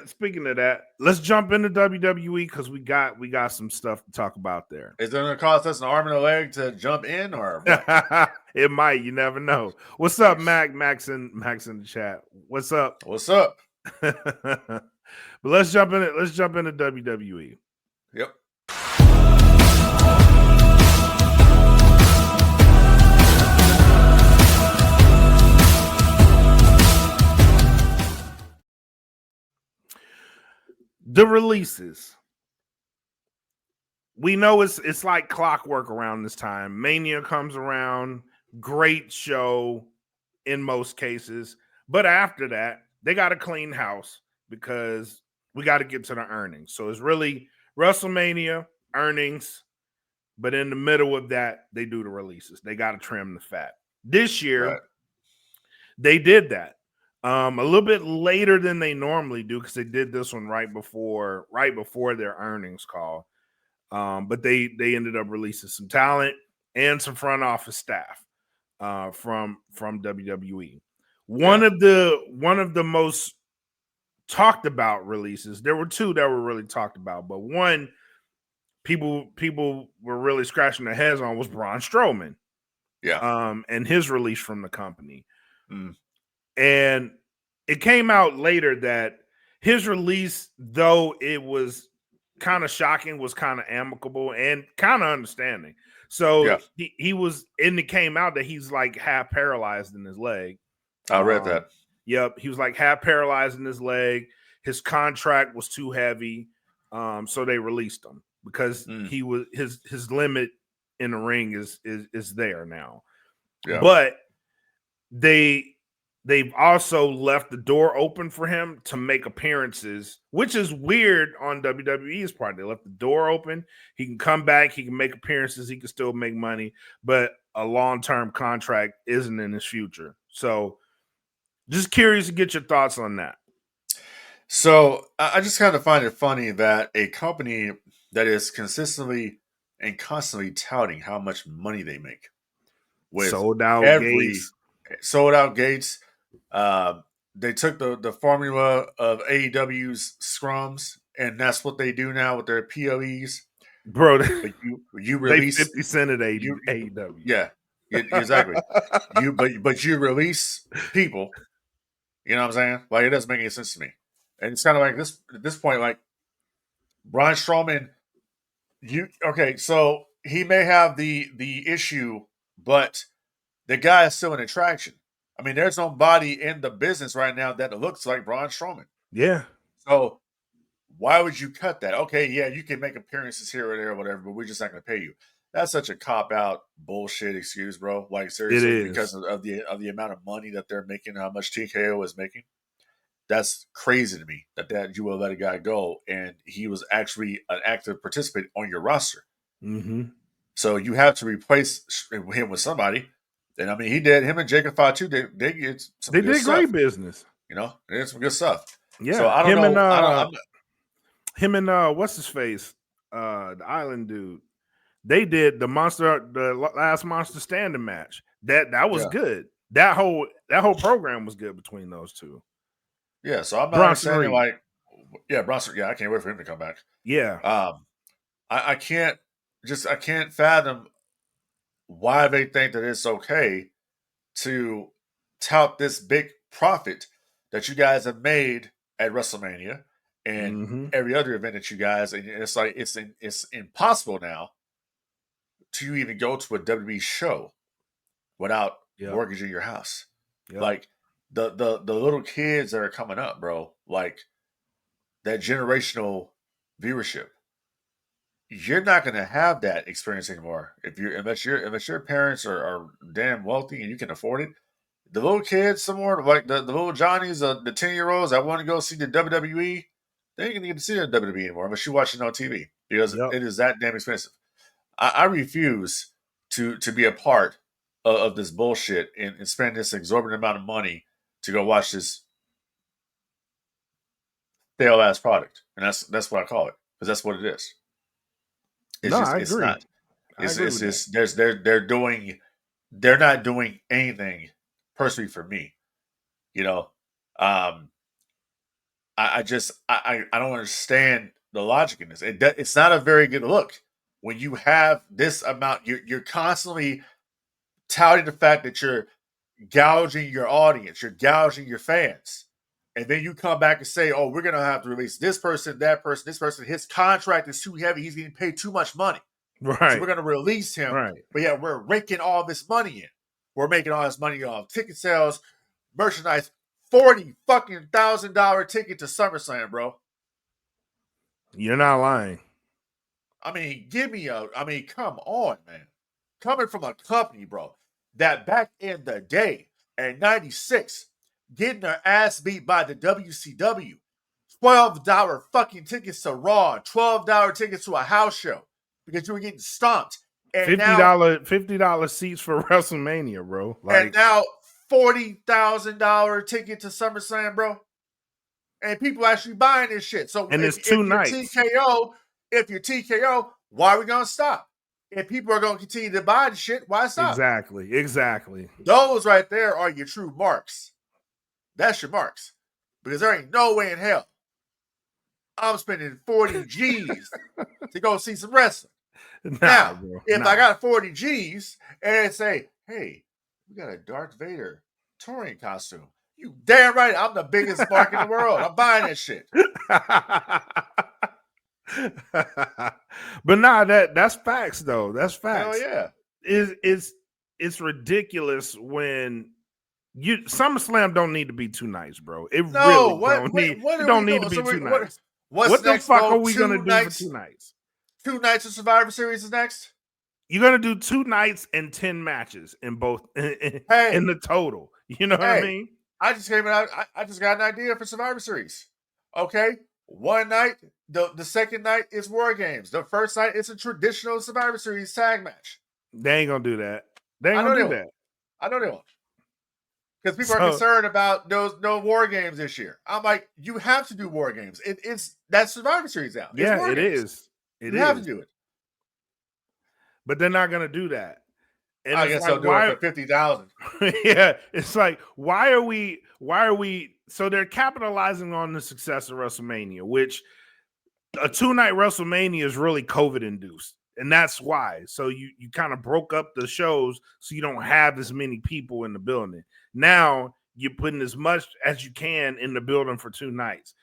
of that, let's jump into WWE because we got some stuff to talk about there. Is it gonna cost us an arm and a leg to jump in or what? It might, you never know. What's up, Max in the chat? What's up? But let's jump into WWE. Yep. The releases. We know it's like clockwork around this time. Mania comes around, great show in most cases. But after that, they got to clean house because we got to get to the earnings. So it's really WrestleMania, earnings, but in the middle of that, they do the releases. They got to trim the fat. This year, they did that. A little bit later than they normally do because they did this one right before their earnings call. But they ended up releasing some talent and some front office staff from WWE. One of the most talked about releases. There were two that were really talked about, but one people were really scratching their heads on was Braun Strowman. Yeah. And his release from the company. And it came out later that his release, though it was kind of shocking, was kind of amicable and kind of understanding. So he was, and it came out that he's like half paralyzed in his leg. I read that. Yep. He was like half paralyzed in his leg. His contract was too heavy. So they released him because he was his limit in the ring is there now. Yeah. But they've also left the door open for him to make appearances, which is weird on WWE's part. They left the door open. He can come back. He can make appearances. He can still make money, but a long-term contract isn't in his future. So just curious to get your thoughts on that. So I just kind of find it funny that a company that is consistently and constantly touting how much money they make with sold out gates. They took the formula of AEW's scrums, and that's what they do now with their POEs. Bro, but you release 50 Cent at AEW. Yeah, exactly. but you release people. You know what I'm saying? Like, it doesn't make any sense to me. And it's kind of like this at this point, like Braun Strowman. So he may have the issue, but the guy is still an attraction. I mean, there's nobody in the business right now that looks like Braun Strowman. Yeah. So why would you cut that? Okay, yeah, you can make appearances here or there or whatever, but we're just not going to pay you. That's such a cop-out bullshit excuse, bro. Like, seriously, because of the amount of money that they're making, how much TKO is making. That's crazy to me that you will let a guy go, and he was actually an active participant on your roster. Mm-hmm. So you have to replace him with somebody. And I mean, he did. Him and Jacob Fatu, they get some They good did stuff. great business. You know, they did some good stuff. Yeah. So I don't know. Him and what's his face? The Island dude. They did the last Monster Standing match. That was good. That whole program was good between those two. Yeah, so I'm not Bronson understanding Reed. Bronson. Yeah, I can't wait for him to come back. Yeah. I can't fathom why they think that it's okay to tout this big profit that you guys have made at WrestleMania and every other event that you guys, and it's like it's impossible now to even go to a WWE show without mortgaging your house. Yep. Like the little kids that are coming up, bro, like that generational viewership. You're not going to have that experience anymore unless your parents are damn wealthy and you can afford it. The little kids somewhere, like the little Johnnies, the 10-year-olds that want to go see the WWE, they ain't going to get to see the WWE anymore unless you're watching on TV because it is that damn expensive. I refuse to be a part of this bullshit and spend this exorbitant amount of money to go watch this stale ass product, and that's what I call it because that's what it is. I agree. It's just they're not doing anything personally for me. You know, I don't understand the logic in this. It's not a very good look when you have this amount. You're constantly touting the fact that you're gouging your audience, you're gouging your fans, and then you come back and say, "Oh, we're gonna have to release this person, that person, this person. His contract is too heavy. He's getting paid too much money, right? So we're gonna release him, right? But yeah, we're raking all this money in. We're making all this money off ticket sales, merchandise. $40,000 ticket to SummerSlam, bro. You're not lying. I mean, come on, man. Coming from a company, bro, that back in the day, in 96, getting their ass beat by the WCW, $12 fucking tickets to Raw, $12 tickets to a house show because you were getting stomped. And $50 seats for WrestleMania, bro. And now $40,000 ticket to SummerSlam, bro. And people actually buying this shit. So it's two nights. If you're TKO, why are we gonna stop? If people are gonna continue to buy the shit, why stop? Exactly. Those right there are your true marks. That's your marks. Because there ain't no way in hell I'm spending 40 G's to go see some wrestling. Now, if I got 40 G's and say, hey, we got a Darth Vader touring costume. You damn right, I'm the biggest mark in the world. I'm buying that shit. But that's facts though. That's facts. Hell yeah. It's ridiculous when SummerSlam don't need to be 2 nights, bro. It don't need to be 2 nights. What the fuck are we gonna do for 2 nights? 2 nights of Survivor Series is next. You're gonna do 2 nights and 10 matches in both in the total. You know what I mean? I just got an idea for Survivor Series. Okay, one night, the second night is War Games. The first night it's a traditional Survivor Series tag match. They ain't gonna do that. They ain't gonna do that. I know they won't. Because people are concerned about no War Games this year. I'm like, you have to do War Games. That's Survivor Series now. Yeah, it is. You have to do it. But they're not gonna do that. And I guess they'll do it for 50,000. Yeah, it's like why are we? So they're capitalizing on the success of WrestleMania, which a 2-night WrestleMania is really COVID induced, and that's why. So you kind of broke up the shows so you don't have as many people in the building. Now you're putting as much as you can in the building for 2 nights.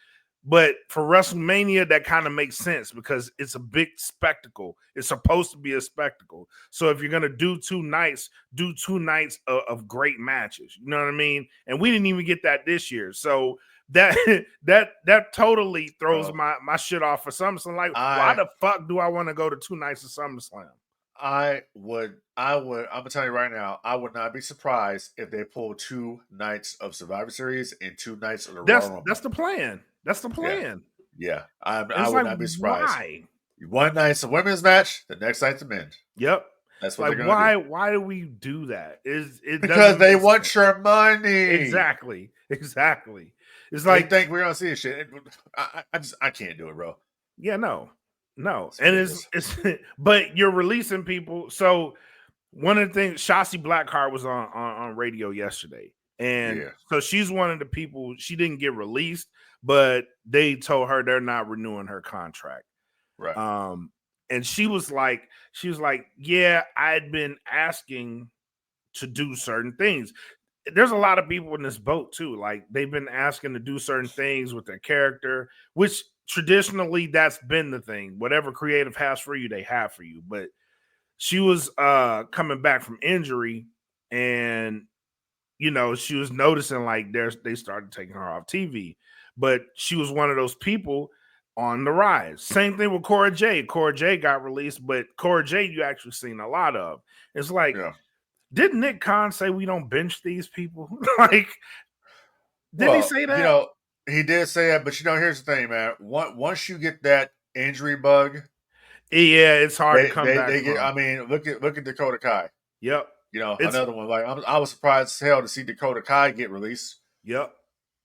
But for WrestleMania, that kind of makes sense because it's a big spectacle. It's supposed to be a spectacle. So if you're going to do 2 nights, do 2 nights of great matches. You know what I mean? And we didn't even get that this year. So that totally throws my shit off for SummerSlam. Like, why the fuck do I want to go to 2 nights of SummerSlam? I'm gonna tell you right now, I would not be surprised if they pull 2 nights of Survivor Series and 2 nights of the Royal Rumble. That's the plan. That's the plan. Yeah. I would not be surprised. Why? One night's a women's match, the next night's a men's. Yep. That's what Like, they're gonna do. why do we do that? It Because doesn't they make want sense. your money. Exactly. It's They like, think we're gonna see this shit. I can't do it, bro. yeah, no. It's And ridiculous. it's but you're releasing people. So one of the things, Shotzi Blackheart was on radio yesterday. And Yeah. so she's one of the people, she didn't get released, but they told her they're not renewing her contract. Right. And she was like, yeah, I'd been asking to do certain things. There's a lot of people in this boat too. Like, they've been asking to do certain things with their character, which traditionally that's been the thing. Whatever creative has for you, they have for you. But she was coming back from injury, and she was noticing like they started taking her off TV. But she was one of those people on the rise. Same thing with Cora Jade. Cora Jade got released, but Cora Jade you actually seen a lot of. It's like, Yeah. didn't Nick Khan say we don't bench these people? Like, didn't he say that? He did say that, but here's the thing, man. Once you get that injury bug, Yeah, it's hard to come back they get. from. I mean, look at Dakota Kai. Yep. Another one. Like I was surprised as hell to see Dakota Kai get released. Yep.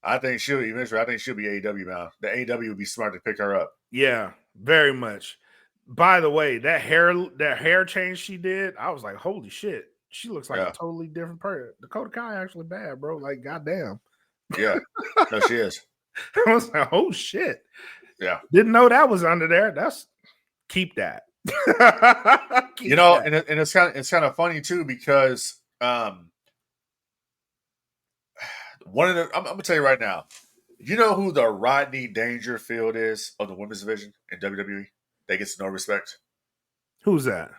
I think she'll be AEW now. The AEW would be smart to pick her up. Yeah, very much. By the way, that hair change she did, I was like, holy shit. She looks like a totally different person. Dakota Kai actually bad, bro. Like, goddamn. Yeah. No, she is. I was like, oh shit. Yeah. Didn't know that was under there. Keep that. Keep that. And it's kind of funny too, because one of the I'm gonna tell you right now, you know who the Rodney Dangerfield is of the women's division in WWE? That gets no respect. Who's that?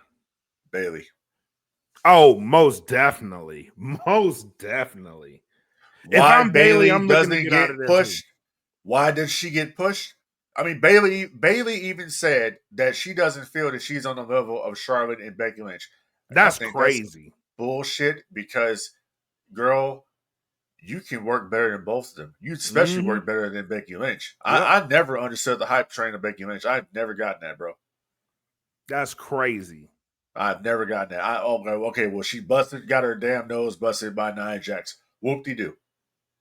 Bayley. Oh, most definitely. Most definitely. If I'm Bayley, I'm looking to get out of there pushed. too. Why did she get pushed? I mean, Bayley even said that she doesn't feel that she's on the level of Charlotte and Becky Lynch. That's crazy. That's bullshit, because, girl, you can work better than both of them. You especially work better than Becky Lynch. Yep. I never understood the hype train of Becky Lynch. I've never gotten that, bro. That's crazy. I've never gotten that. Okay, well, she got her damn nose busted by Nia Jax. Whoop-de-doo.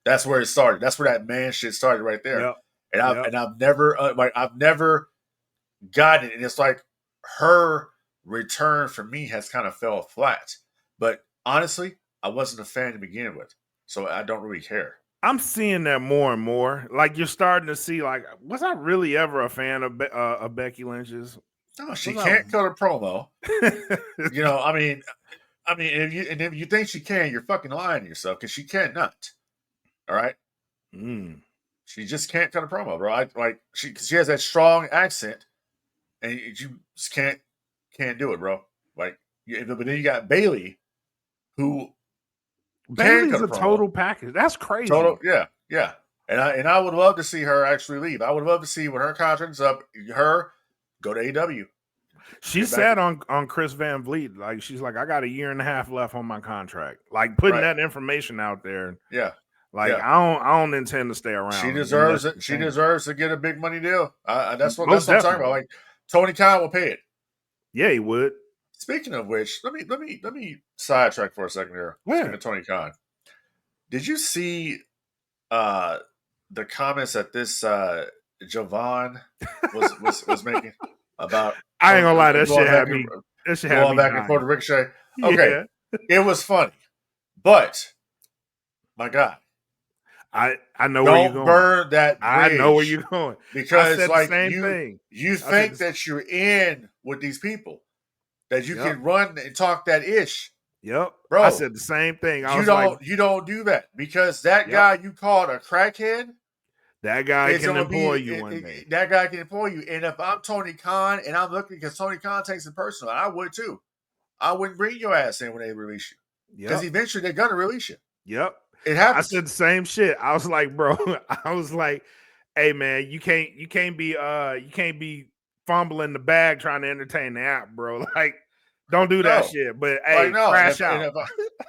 That's where it started. That's where that man shit started right there. Yep. And I've never I've never gotten it. And it's like her return for me has kind of fell flat. But honestly, I wasn't a fan to begin with, so I don't really care. I'm seeing that more and more. Like, you're starting to see, like, was I really ever a fan of Becky Lynch's? No, she can't cut a promo. I mean, if you think she can, you're fucking lying to yourself, because she cannot. All right. She just can't cut a promo, bro. She has that strong accent, and you just can't do it, bro. But then you got Bayley, who Bayley's a total package. That's crazy. Yeah. And I would love to see her actually leave. I would love to see when her contract's up, her go to AEW. She said on Chris Van Vliet, like, she's like, I got 1.5 years left on my contract. Like, putting that information out there. Yeah. Like, I don't intend to stay around. She deserves it. She deserves to get a big money deal. That's what I'm talking about. Like, Tony Khan will pay it. Yeah, he would. Speaking of which, let me sidetrack for a second here. Yeah. Speaking of Tony Khan, did you see the comments that this Javon was making about? I ain't gonna lie, that shit had me. That shit had going me back and forth to Ricochet. Okay, it was funny, but my God. I know where you're going. Don't burn that bridge. I know where you're going. Because like thing. You think that you're in with these people, that you can run and talk that ish. Yep. Bro, I said the same thing. You don't do that, because that guy you called a crackhead, that guy can employ you one day. That guy can employ you. And if I'm Tony Khan and I'm looking, because Tony Khan takes it personal, I would too. I wouldn't bring your ass in when they release you. Because eventually they're gonna release you. Yep. It happens. I said the same shit. I was like, bro, hey man, you can't be fumbling the bag trying to entertain the app, bro. Like, don't do that shit. But hey, crash out.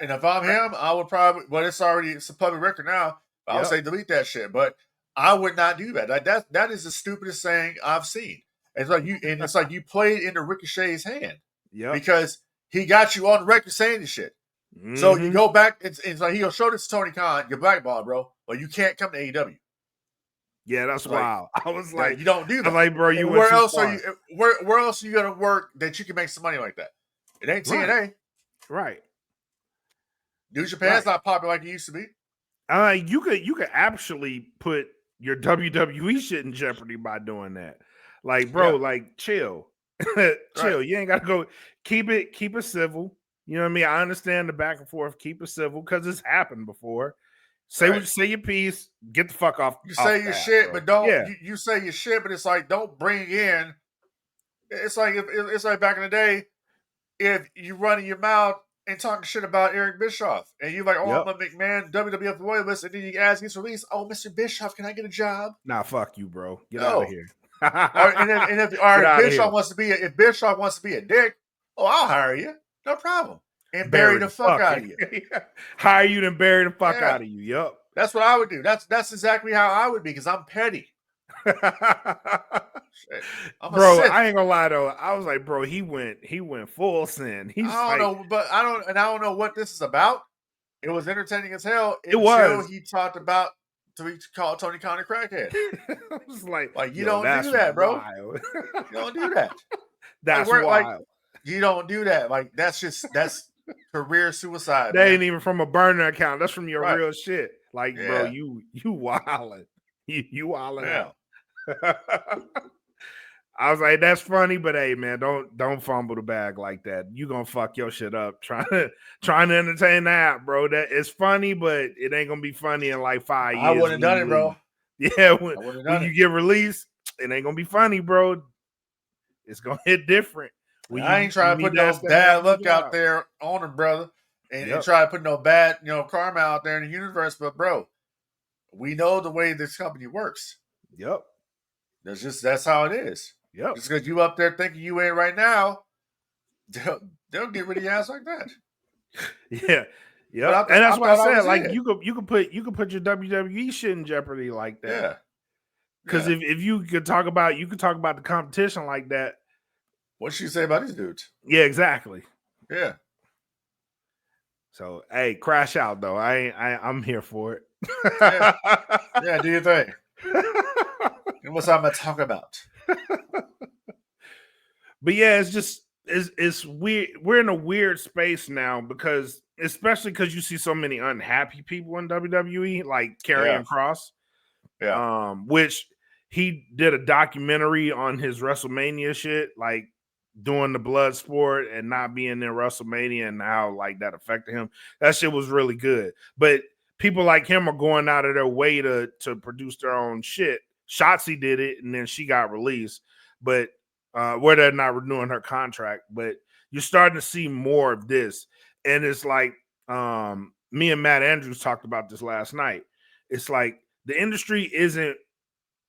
And if I'm him, I would probably, but it's a public record now. I would say delete that shit. But I would not do that. Like, that is the stupidest thing I've seen. It's like you played into Ricochet's hand. Yeah. Because he got you on record saying this shit. Mm-hmm. So you go back, it's like he'll show this to Tony Khan, you're blackballed, bro, but you can't come to AEW. Yeah, that's wild. I was like, you don't do that. I was like, bro, you where went else too far. are you? Where else are you gonna work that you can make some money like that? It ain't TNA. Right. New Japan's not popular like it used to be. You could actually put your WWE shit in jeopardy by doing that. Like, bro, like chill. Chill. Right. You ain't gotta go keep it civil. You know what I mean? I understand the back and forth, keep it civil because it's happened before. Say your piece, get the fuck off. You say your shit, bro. but don't you say your shit, but it's like don't bring in. It's like it's like back in the day, if you running your mouth and talking shit about Eric Bischoff, and you're like, oh, I'm a McMahon WWF Royalist, and then you ask his release, oh, Mr. Bischoff, can I get a job? Nah, fuck you, bro. Get out of here. If Bischoff wants to be a dick, oh, I'll hire you, no problem, and bury the fuck out of you. Hire you, then bury the fuck out of you. Yep. That's what I would do. That's exactly how I would be because I'm petty. Bro, I ain't gonna lie though. I was like, bro, he went full sin. I don't know what this is about. It was entertaining as hell. He talked about he called Tony Khan a crackhead. I was like you don't do that, bro. You don't do that. That's wild. Like, you don't do that. Like that's career suicide. That ain't even from a burner account. That's from your real shit. Like, bro, you wildin'. You wildin' out. I was like, that's funny, but hey, man, don't fumble the bag like that. You gonna fuck your shit up trying to entertain that, bro. That it's funny, but it ain't gonna be funny in like 5 years. I wouldn't have done it, bro. Yeah, when you get released, it ain't gonna be funny, bro. It's gonna hit different. I ain't trying to put no bad luck out there on him, brother, and try to put no bad, karma out there in the universe. But bro, we know the way this company works. Yep. That's how it is. Yep. Just because you up there thinking you ain't right now, they'll get rid of your ass like that. Yeah. Yeah. And that's what I said. Like you could put your WWE shit in jeopardy like that. Yeah. Because if you could talk about the competition like that. What'd she say about these dudes? Yeah, exactly. Yeah. So hey, crash out though. I'm here for it. Yeah, do your thing. And what's I'm gonna talk about? But yeah, it's weird. We're in a weird space now because especially because you see so many unhappy people in WWE, like Karrion Kross. Yeah. Which he did a documentary on his WrestleMania shit, like doing the blood sport and not being in WrestleMania and how like that affected him. That shit was really good. But people like him are going out of their way to produce their own shit. Shotzi did it, and then she got released. But where they're not renewing her contract. But you're starting to see more of this. And it's like me and Matt Andrews talked about this last night. It's like the industry isn't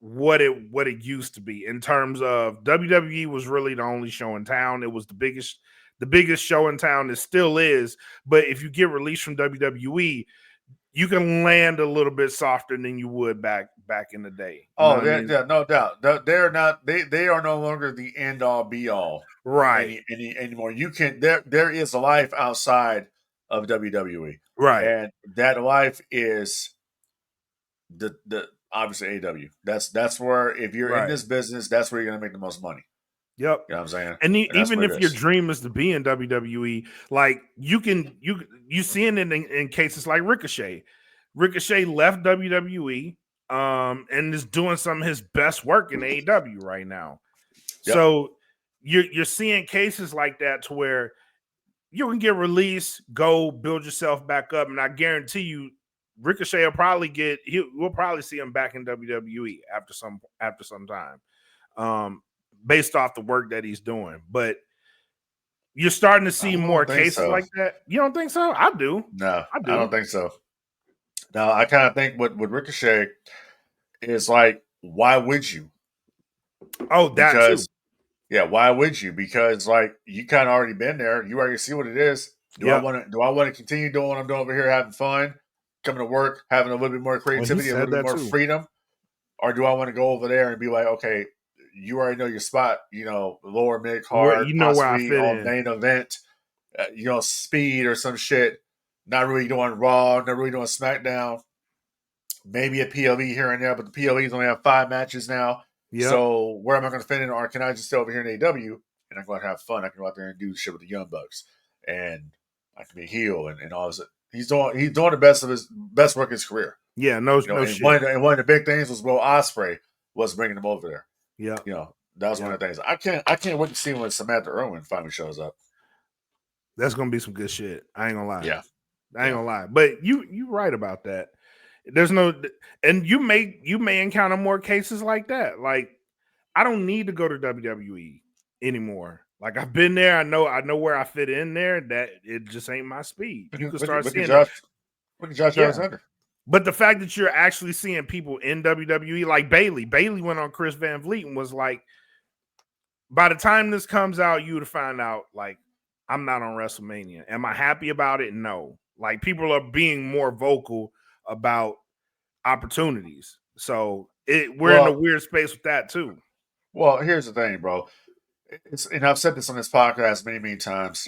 what it used to be in terms of WWE was really the only show in town. It was the biggest show in town. It still is. But if you get released from WWE, you can land a little bit softer than you would back in the day. Oh, yeah, no doubt. They're not. They are no longer the end all be all, right? Anymore. You can. There is a life outside of WWE, right? And that life is the obviously AW. That's where if you're in this business, that's where you're gonna make the most money. Yep. You know what I'm saying? And even if your dream is to be in WWE, like you seeing it in cases like Ricochet. Ricochet left WWE and is doing some of his best work in AEW right now. Yep. So you're seeing cases like that to where you can get released, go build yourself back up, and I guarantee you Ricochet will probably we'll probably see him back in WWE after some time. Based off the work that he's doing. But you're starting to see more cases like that. You don't think so? I do. No, I don't think so. No, I kind of think with Ricochet is like, why would you? Oh, that too. Yeah, why would you? Because like you kind of already been there. You already see what it is. Do I want to continue doing what I'm doing over here, having fun, coming to work, having a little bit more creativity, a little bit more freedom? Or do I want to go over there and be like, okay, you already know your spot, lower mid card, where I fit on in. main event. Speed or some shit. Not really doing Raw, not really doing SmackDown. Maybe a PLE here and there, but the PLEs only have 5 matches now. Yep. So where am I going to fit in? Or can I just stay over here in AEW and I'm going to have fun? I can go out there and do shit with the Young Bucks, and I can be heel and all this. He's doing the best work of his career. Yeah, no and shit. One of the big things was Will Ospreay was bringing him over there. Yeah, that was one of the things. I can't wait to see when Samantha Irwin finally shows up. That's gonna be some good shit. I ain't gonna lie. Yeah, I ain't gonna lie. But you right about that. There's no, and you may encounter more cases like that. Like, I don't need to go to WWE anymore. Like, I've been there. I know where I fit in there. That it just ain't my speed. You can start seeing Josh Alexander. But the fact that you're actually seeing people in WWE, like Bailey went on Chris Van Vliet and was like, by the time this comes out, you would find out, like, I'm not on WrestleMania. Am I happy about it? No. Like, people are being more vocal about opportunities. So we're in a weird space with that too. Well, here's the thing, bro. And I've said this on this podcast many, many times.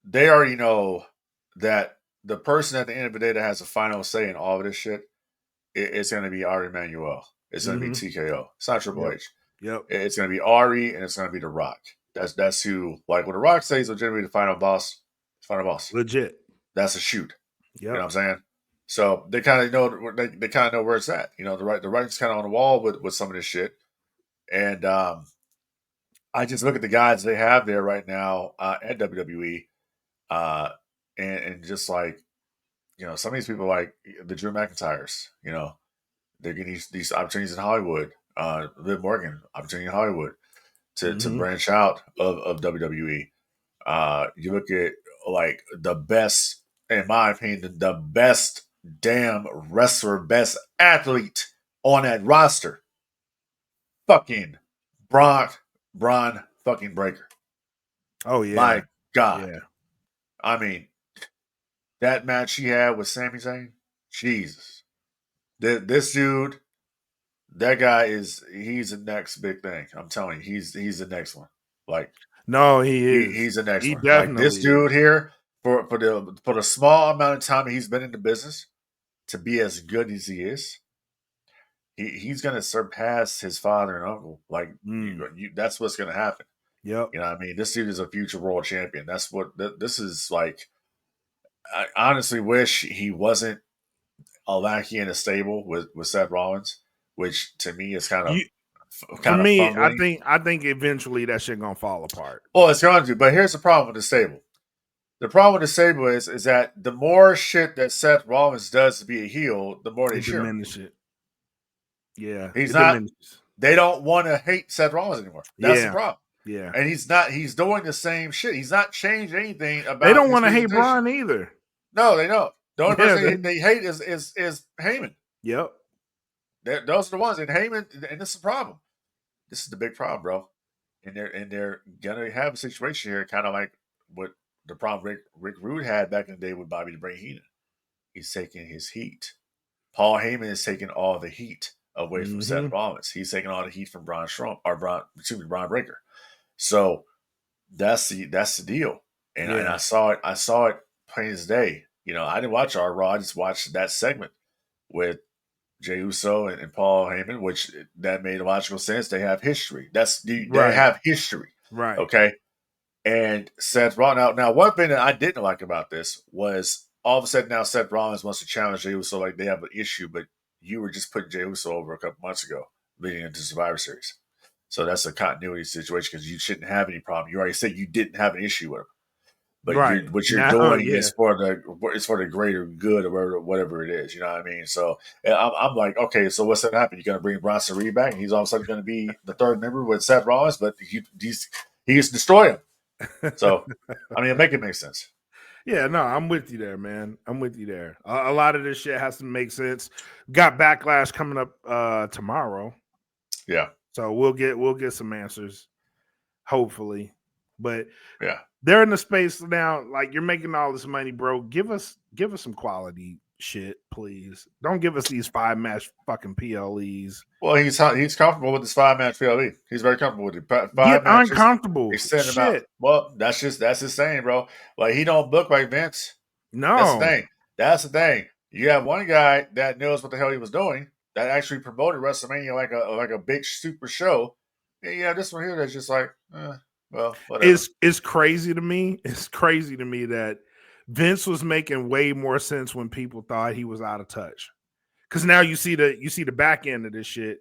They already know that the person at the end of the day that has the final say in all of this shit, it's going to be Ari Emanuel. It's going to be TKO. It's not Triple H. Yep. It's going to be Ari and it's going to be The Rock. That's who, like, when The Rock says he's legitimately the final boss. Legit. That's a shoot. Yep. You know what I'm saying? So they kind of know they kind of know where it's at. The writing's kind of on the wall with some of this shit. And I just look at the guys they have there right now at WWE, and just like, some of these people, like the Drew McIntyres, they're getting these opportunities in Hollywood. Liv Morgan, opportunity in Hollywood to branch out of WWE. You look at, like, the best, in my opinion, the best damn wrestler, best athlete on that roster. Fucking Braun fucking Breaker. Oh, yeah. My God. Yeah. I mean, that match he had with Sami Zayn, Jesus. This dude, that guy he's the next big thing. I'm telling you, he's the next one. Like, no, he is. He's the next one. Definitely like, this dude here, for the small amount of time he's been in the business, to be as good as he is, he's going to surpass his father and uncle. Like, that's what's going to happen. Yep. You know what I mean? This dude is a future world champion. That's what this is like. I honestly wish he wasn't a lackey in a stable with Seth Rollins, which to me is kind of for me. fumbling. I think eventually that shit gonna fall apart. Well, it's going to. But here's the problem with the stable. The problem with the stable is that the more shit that Seth Rollins does to be a heel, the more they diminish it. Yeah, he's not. Diminishes. They don't want to hate Seth Rollins anymore. That's the problem. Yeah, and he's not. He's doing the same shit. He's not changed anything about. They don't want to hate Braun either. No, they don't. The only person they hate is Heyman. Yep. Those are the ones. And Heyman, and this is the problem. This is the big problem, bro. And they're gonna have a situation here, kind of like what the problem Rick Rude had back in the day with Bobby the Brain Heenan. He's taking his heat. Paul Heyman is taking all the heat away from Seth Rollins. He's taking all the heat from Braun Breaker. So that's the deal. And I saw it plain as day. I didn't watch our Raw. I just watched that segment with Jey Uso and Paul Heyman, which that made logical sense. They have history. They have history. Right. Okay. And Seth Rollins. Now, one thing that I didn't like about this was all of a sudden now Seth Rollins wants to challenge Jey Uso like they have an issue, but you were just putting Jey Uso over a couple months ago leading into Survivor Series. So that's a continuity situation because you shouldn't have any problem. You already said you didn't have an issue with him. But what you're doing is for the greater good or whatever it is. You know what I mean? So I'm like, okay, so what's going to happen? You're going to bring Bronson Reed back, and he's all of a sudden going to be the third member with Seth Rollins, but he's destroy him. So, I mean, make it make sense. Yeah, no, I'm with you there, man. I'm with you there. A lot of this shit has to make sense. Got Backlash coming up tomorrow. Yeah. So we'll get some answers, hopefully. But yeah. They're in the space now, like, you're making all this money, bro. Give us some quality shit, please. Don't give us these 5-match fucking PLEs. Well, he's comfortable with this 5-match PLE. He's very comfortable with it. Five Get matches. uncomfortable. Extend him Shit. out. Well, that's his saying, bro. Like, he don't book like Vince. No. That's the thing. You have one guy that knows what the hell he was doing that actually promoted WrestleMania like a big super show. And you have this one here that's just like, well, whatever. It's crazy to me. It's crazy to me that Vince was making way more sense when people thought he was out of touch. Because now you see the back end of this shit,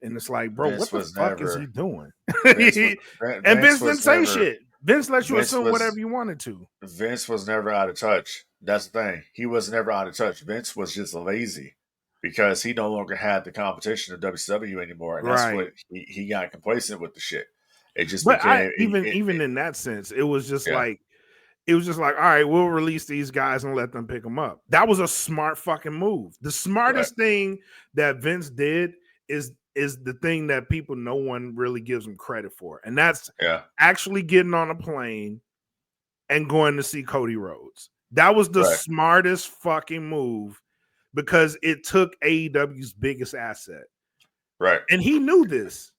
and it's like, bro, Vince what the fuck is he doing? And Vince didn't say shit. Vince let you assume whatever you wanted to. Vince was never out of touch. That's the thing. He was never out of touch. Vince was just lazy because he no longer had the competition of WCW anymore, and that's what he got complacent with the shit. It just became even in that sense, it was just like. It was just like, all right, we'll release these guys and let them pick them up. That was a smart fucking move. The smartest thing that Vince did is the thing that no one really gives him credit for. And that's actually getting on a plane and going to see Cody Rhodes. That was the smartest fucking move because it took AEW's biggest asset. Right. And he knew this.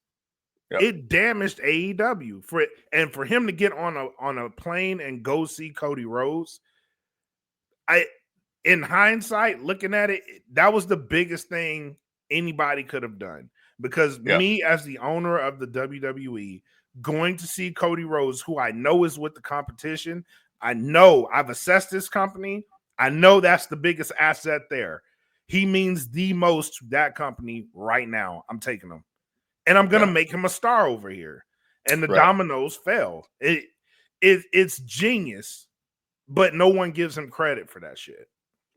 Yep. It damaged AEW for him to get on a plane and go see Cody Rhodes. In hindsight, looking at it, that was the biggest thing anybody could have done. Because me, as the owner of the WWE, going to see Cody Rhodes, who I know is with the competition, I know I've assessed this company. I know that's the biggest asset there. He means the most to that company right now. I'm taking him. And I'm going to make him a star over here. And the dominoes fell. It's genius, but no one gives him credit for that shit.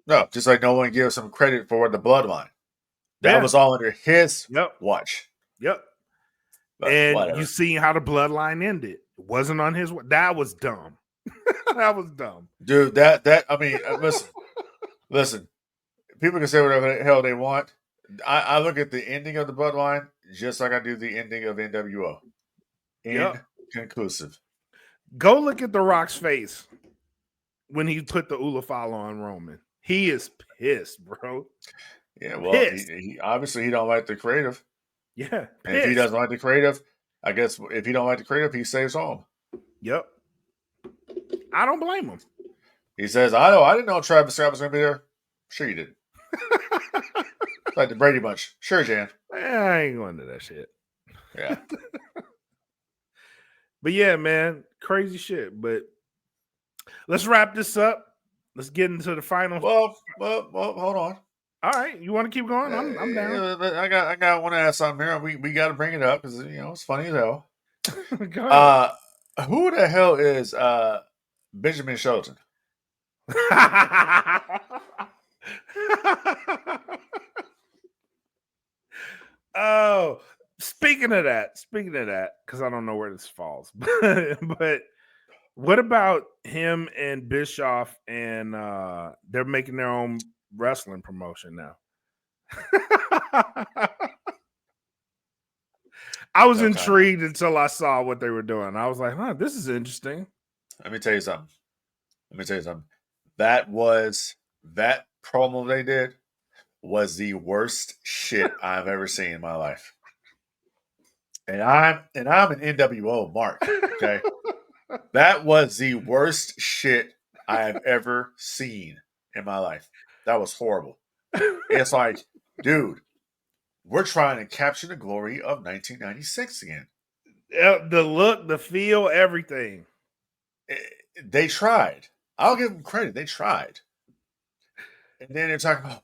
No, just like no one gives him credit for the bloodline. That was all under his watch. Yep. But and whatever. You see how the bloodline ended. It wasn't on his. That was dumb. That was dumb. Dude, I mean, listen. People can say whatever the hell they want. I look at the ending of the bloodline just like I do the ending of NWO. Inconclusive. Go look at The Rock's face when he put the Ulafala on Roman. He is pissed, bro. Yeah, well, he obviously he don't like the creative. Yeah, and if he doesn't like the creative, I guess if he don't like the creative, he stays home. Yep. I don't blame him. He says, I didn't know Travis Scott was going to be there. Sure you did. Like the Brady Bunch. Sure, Jan. I ain't going to that shit. Yeah. But yeah, man, crazy shit. But let's wrap this up. Let's get into the final. Well, hold on. All right, you want to keep going? I'm down. I want to ask something here. We got to bring it up because it's funny as hell. Who the hell is Benjamin Shelton? Oh, speaking of that, because I don't know where this falls, but what about him and Bischoff and they're making their own wrestling promotion now? I was intrigued until I saw what they were doing. I was like, this is interesting. Let me tell you something. That promo they did was the worst shit I've ever seen in my life. And I'm an NWO mark, okay? That was the worst shit I have ever seen in my life. That was horrible. It's like, dude, we're trying to capture the glory of 1996 again. The look, the feel, everything. They tried. I'll give them credit. They tried. And then they're talking about,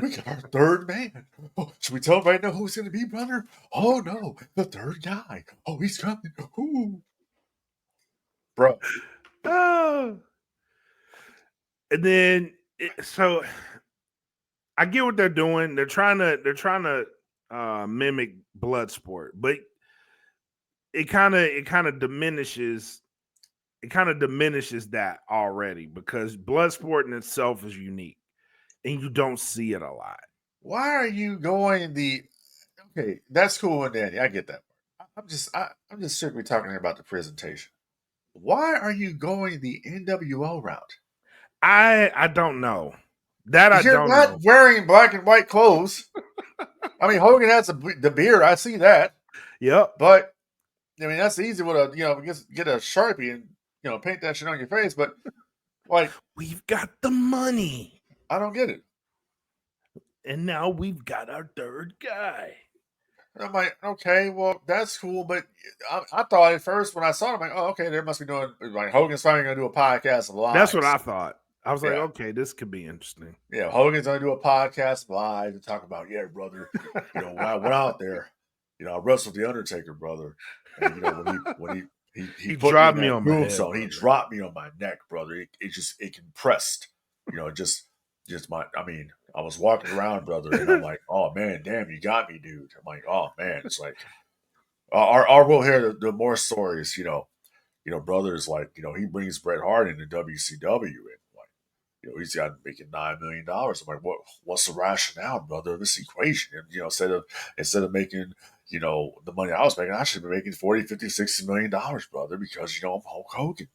we got our third man. Should we tell him right now who's going to be, brother? Oh, no, the third guy. Oh, he's coming. Ooh. Bro. And then, so I get what they're doing. They're trying to mimic Bloodsport, but it kind of diminishes. It kind of diminishes that already because Bloodsport in itself is unique. And you don't see it a lot. Why are you going okay, that's cool and dandy. I get that. I'm just strictly talking about the presentation. Why are you going the NWO route? I don't know. That I You're don't not know. wearing black and white clothes. I mean, Hogan has the beard. I see that. Yep. But I mean, that's easy with a get a Sharpie and paint that shit on your face. But like, We've got the money. I don't get it. And now we've got our third guy. And I'm like, okay, well, that's cool. But I thought at first when I saw it, I'm like, oh, okay, they must be doing like Hogan's finally gonna do a podcast live. That's what I thought. I was like, Yeah. okay, this could be interesting. Yeah, Hogan's gonna do a podcast live and talk about, yeah, brother. When I went out there, I wrestled the Undertaker, brother. And when he put dropped me me in on that my head, tombstone, he brother. dropped me on my neck, brother. It compressed, I was walking around, brother, and I'm like, oh man, damn, you got me, dude. I'm like, oh man, it's like, we'll hear the more stories, brothers like, he brings Bret Hart into WCW and like, he's got making $9 million. I'm like, what's the rationale, brother, of this equation? And, instead of making, the money I was making, I should be making 40, 50, 60 million dollars, brother, because, I'm Hulk Hogan.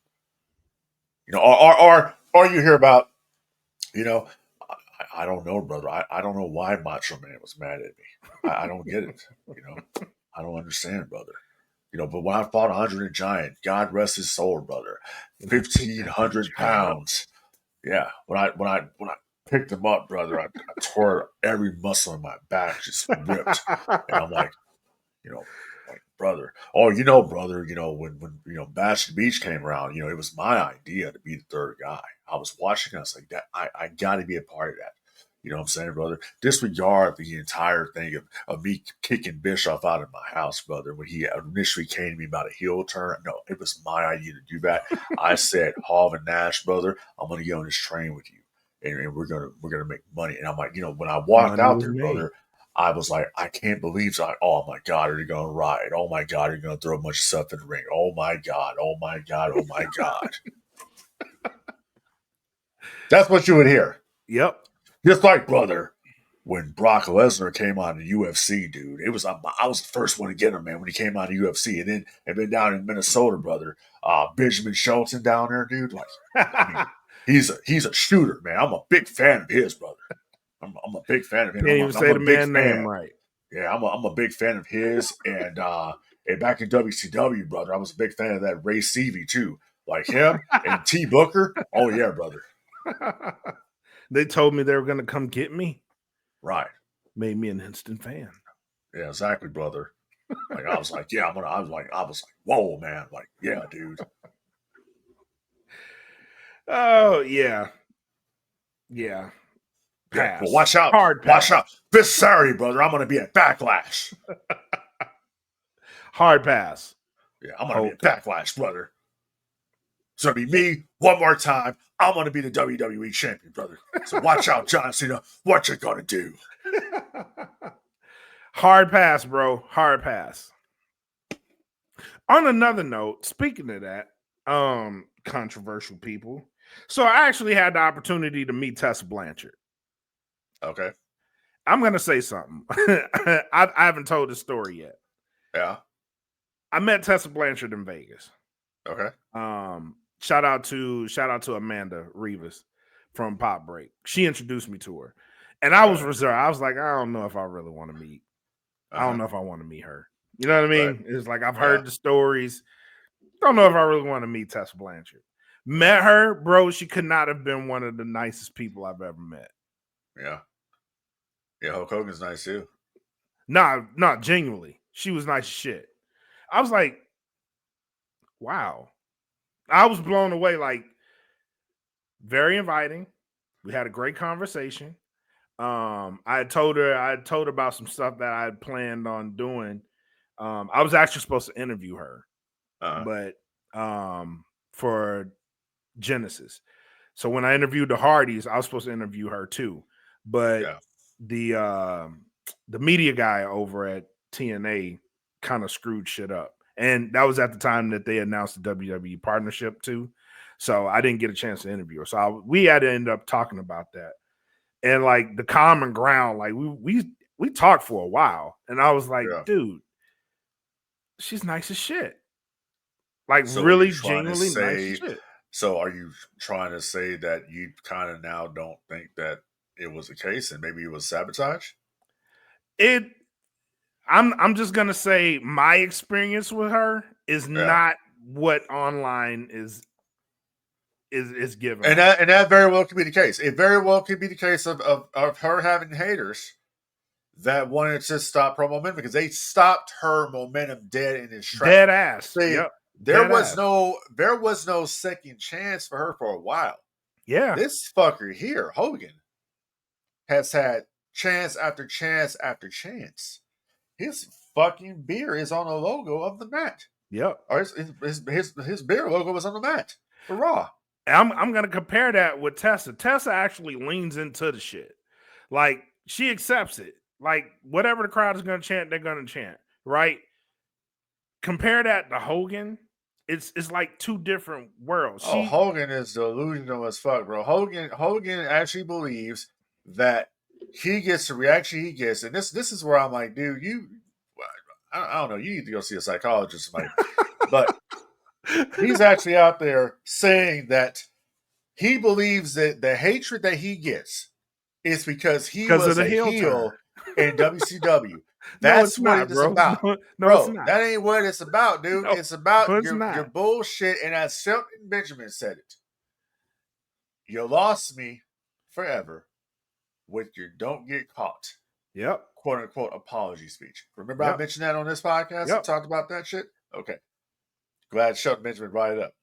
Or you hear about, I don't know, brother. I don't know why Macho Man was mad at me. I don't get it. I don't understand, brother. But when I fought Andre the Giant, God rest his soul, brother, 1,500 pounds. Yeah, when I picked him up, brother, I tore every muscle in my back, just ripped, and I'm like, brother. Oh, brother. When Bash the Beach came around, it was my idea to be the third guy. I was watching, and I was like, that I got to be a part of that. You know what I'm saying, brother? Disregard the entire thing of me kicking Bischoff out of my house, brother, when he initially came to me about a heel turn. No, it was my idea to do that. I said, Hall and Nash, brother, I'm going to get on this train with you, and we're gonna make money. And I'm like, when I walked Money out was there, made. brother, I was like, I can't believe that. Oh my God, are they going to ride? Oh my God, are you going to throw a bunch of stuff in the ring? Oh my God, oh my God, oh my God. That's what you would hear. Yep. Just like, brother, when Brock Lesnar came on the UFC, dude, I was the first one to get him, man, when he came on the UFC. And then down in Minnesota, brother, Benjamin Shelton down there, dude, like, I mean, he's a shooter, man. I'm a big fan of his, brother. I'm a big fan of him. Can't even say the man name right. Yeah, I'm a big fan of his. And back in WCW, brother, I was a big fan of that Ray Seavey too. Like him and T Booker. Oh yeah, brother. They told me they were gonna come get me. Right. Made me an instant fan. Yeah, exactly, brother. Like I was like, yeah, I was like, whoa, man. Like, yeah, dude. Oh yeah. Yeah. Yeah, well, watch out. Hard pass. Watch out. This Saturday, brother, I'm going to be at Backlash. Hard pass. Yeah, I'm going to be at Backlash, brother. It's going to be me one more time. I'm going to be the WWE champion, brother. So watch out, John Cena. What you going to do? Hard pass, bro. Hard pass. On another note, speaking of that, controversial people. So I actually had the opportunity to meet Tessa Blanchard. Okay. I'm going to say something. I haven't told the story yet. Yeah. I met Tessa Blanchard in Vegas. Okay. Shout out to Amanda Rivas from Pop Break. She introduced me to her. And I was reserved. I was like, I don't know if I really want to meet. I don't know if I want to meet her. You know what I mean? Right. It's like I've heard the stories. Don't know if I really want to meet Tessa Blanchard. Met her, bro. She could not have been one of the nicest people I've ever met. Yeah. Yeah, Hulk Hogan's nice too. Nah, genuinely. She was nice as shit. I was like, wow. I was blown away. Like, very inviting. We had a great conversation. I told her about some stuff that I had planned on doing. I was actually supposed to interview her, but for Genesis. So when I interviewed the Hardys, I was supposed to interview her too. But the media guy over at TNA kind of screwed shit up. And that was at the time that they announced the WWE partnership too. So I didn't get a chance to interview her. So we had to end up talking about that. And like the common ground, like we talked for a while. And I was like, dude, she's nice as shit. Like so really genuinely nice as shit. So are you trying to say that you kind of now don't think that it was the case, and maybe it was sabotage. I'm just gonna say my experience with her is not what online is given. And that very well could be the case. It very well could be the case of her having haters that wanted to stop her momentum because they stopped her momentum dead in its tracks. Dead ass. See, yep. There was no second chance for her for a while. Yeah. This fucker here, Hogan, has had chance after chance after chance. His fucking beer is on the logo of the mat. Yep. Or his beer logo was on the mat for Raw. I'm gonna compare that with Tessa. Tessa actually leans into the shit. Like, she accepts it. Like, whatever the crowd is gonna chant, they're gonna chant, right? Compare that to Hogan. It's like two different worlds. Hogan is delusional as fuck, bro. Hogan actually believes that he gets the reaction he gets, and this is where I'm like, dude, I don't know, you need to go see a psychologist, like, but he's actually out there saying that he believes that the hatred that he gets is because he was a heel in WCW. That's what it's about. Bro, that ain't what it's about, dude. No, it's about your bullshit, and as Shelton Benjamin said it, you lost me forever with your don't get caught. Yep. Quote unquote apology speech. Remember I mentioned that on this podcast? I talked about that shit? Okay. Glad Shelton Benjamin brought it up.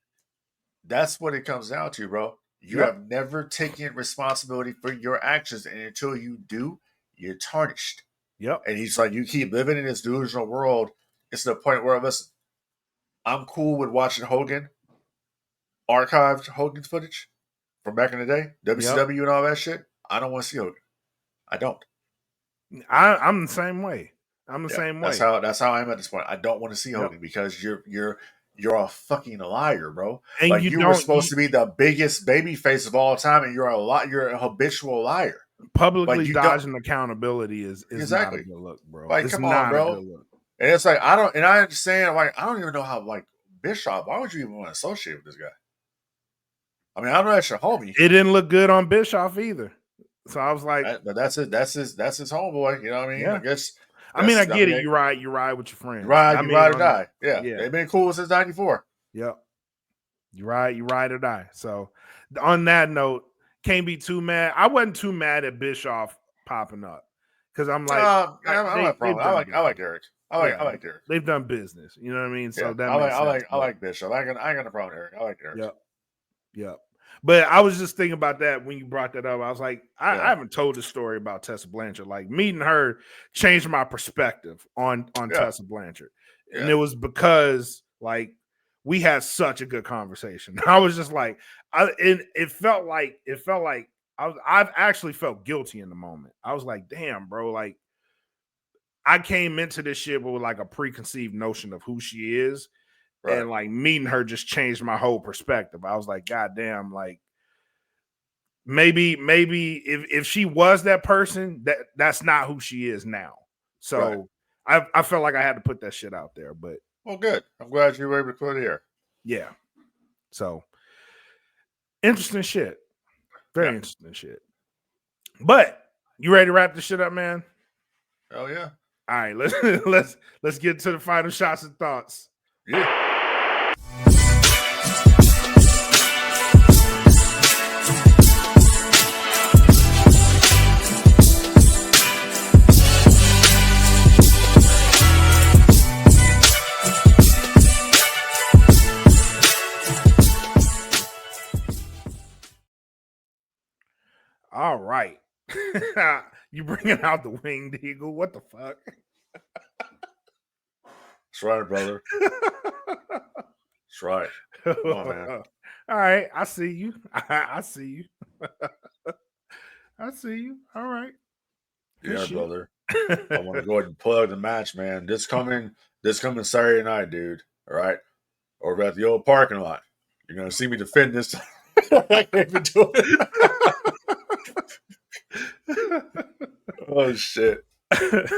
That's what it comes down to, bro. You have never taken responsibility for your actions, and until you do, you're tarnished. Yep. And he's like, you keep living in this delusional world. It's to the point where, listen, I'm cool with watching Hogan, archived Hogan footage from back in the day, WCW and all that shit. I don't want to see Hogan. I don't. I'm the same way. I'm the same way. That's how I'm at this point. I don't want to see Hogan because you're a fucking liar, bro. And like you were supposed to be the biggest baby face of all time, and you're a habitual liar. Publicly dodging accountability is exactly not a good look, bro. Like, come on, bro. And it's like I understand. Like, I don't even know how. Like, Bischoff, why would you even want to associate with this guy? I mean, I know that's your homie. It didn't look good on Bischoff either. So I was like, but that's it. That's his homeboy. You know what I mean? Yeah. I guess. I get it. You ride with your friends. You ride or die. Yeah. They've been cool since '94. Yep. You ride or die. So on that note, can't be too mad. I wasn't too mad at Bischoff popping up because I'm like, I like Eric. I like Eric. They've done business. You know what I mean? So that I like Bischoff. I ain't got a problem with Eric. I like Eric. Yep. But I was just thinking about that when you brought that up. I was like, I haven't told this story about Tessa Blanchard. Like, meeting her changed my perspective on Tessa Blanchard. Yeah. And it was because, like, we had such a good conversation. I was just like, it felt like I've actually felt guilty in the moment. I was like, damn, bro, like, I came into this shit with like a preconceived notion of who she is. Right. And like meeting her just changed my whole perspective. I was like, God damn, like maybe if she was that person, that's not who she is now. So I felt like I had to put that shit out there. But well, good. I'm glad you were able to put it here. Yeah. So interesting shit. Very interesting shit. But you ready to wrap this shit up, man? Hell yeah. All right, let's get to the final shots and thoughts. Yeah. All right. You bringing out the winged eagle? What the fuck? That's right, brother. That's right. Come on, man. All right. I see you. I see you. I see you. All right. Good shit. Brother. I want to go ahead and plug the match, man. This coming Saturday night, dude. All right. Over at the old parking lot. You're going to see me defend this. I can't even do it. Oh shit.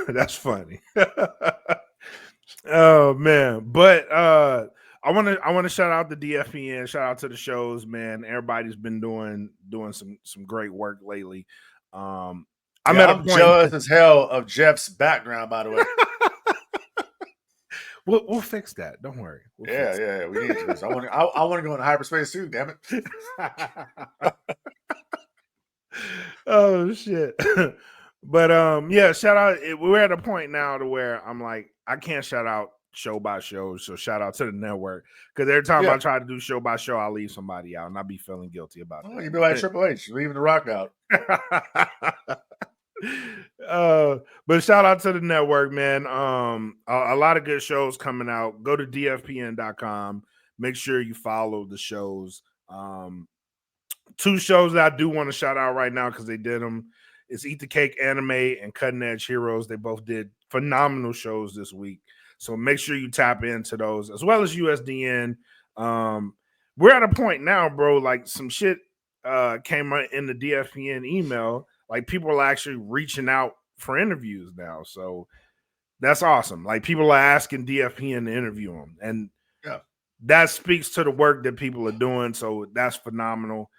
That's funny. Oh man. But I want to shout out the DFPN, shout out to the shows, man. Everybody's been doing some great work lately. I'm Yeah, at a I'm point. jealous as hell of Jeff's background, by the way. We'll fix that. Don't worry. We'll fix Yeah. We need to. I want to go into hyperspace too. Damn it. it. Oh shit. But yeah, shout out. We're at a point now to where I'm like, I can't shout out show by show. So shout out to the network. Because every time I try to do show by show, I leave somebody out and I be feeling guilty about that. You'd be like Triple H, leaving The Rock out. But shout out to the network, man. A lot of good shows coming out. Go to dfpn.com. Make sure you follow the shows. Two shows that I do want to shout out right now because they did them. It's Eat the Cake Anime and Cutting Edge Heroes. They both did phenomenal shows this week. So make sure you tap into those, as well as USDN. We're at a point now, bro, like some shit came in the DFPN email. Like people are actually reaching out for interviews now. So that's awesome. Like people are asking DFPN to interview them. And that speaks to the work that people are doing. So that's phenomenal.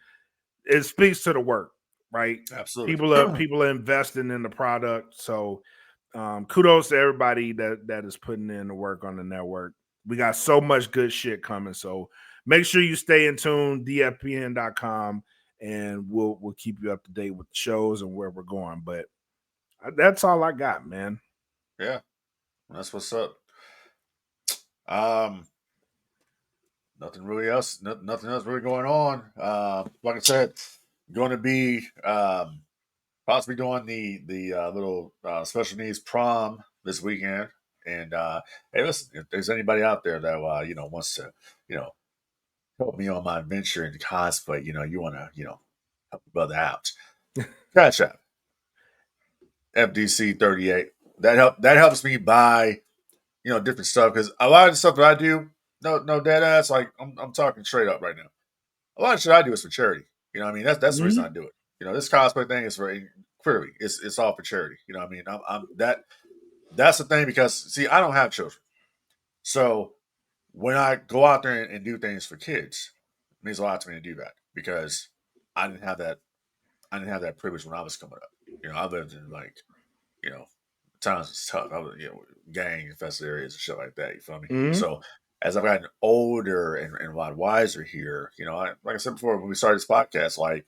It speaks to the work, right? Absolutely. People are investing in the product. So kudos to everybody that is putting in the work on the network. We got so much good shit coming. So make sure you stay in tune, dfpn.com, and we'll keep you up to date with the shows and where we're going. But that's all I got, man. Yeah. That's what's up. Nothing really else. Nothing else really going on. Like I said, going to be possibly doing the little special needs prom this weekend. And hey, listen, if there's anybody out there that wants to help me on my venture into cosplay, you want to help your brother out, Cash App FDC 38. That helps me buy different stuff, because a lot of the stuff that I do. No dead ass. Like I'm talking straight up right now. A lot of shit I do is for charity. You know what I mean? That's the reason I do it. This cosplay thing is clearly it's all for charity. You know what I mean? That's the thing, because see, I don't have children. So when I go out there and do things for kids, it means a lot to me to do that, because I didn't have that privilege when I was coming up. I lived in times it's tough. I was gang infested areas and shit like that. You feel me? Mm-hmm. So as I've gotten older and a lot wiser here, like I said before when we started this podcast, like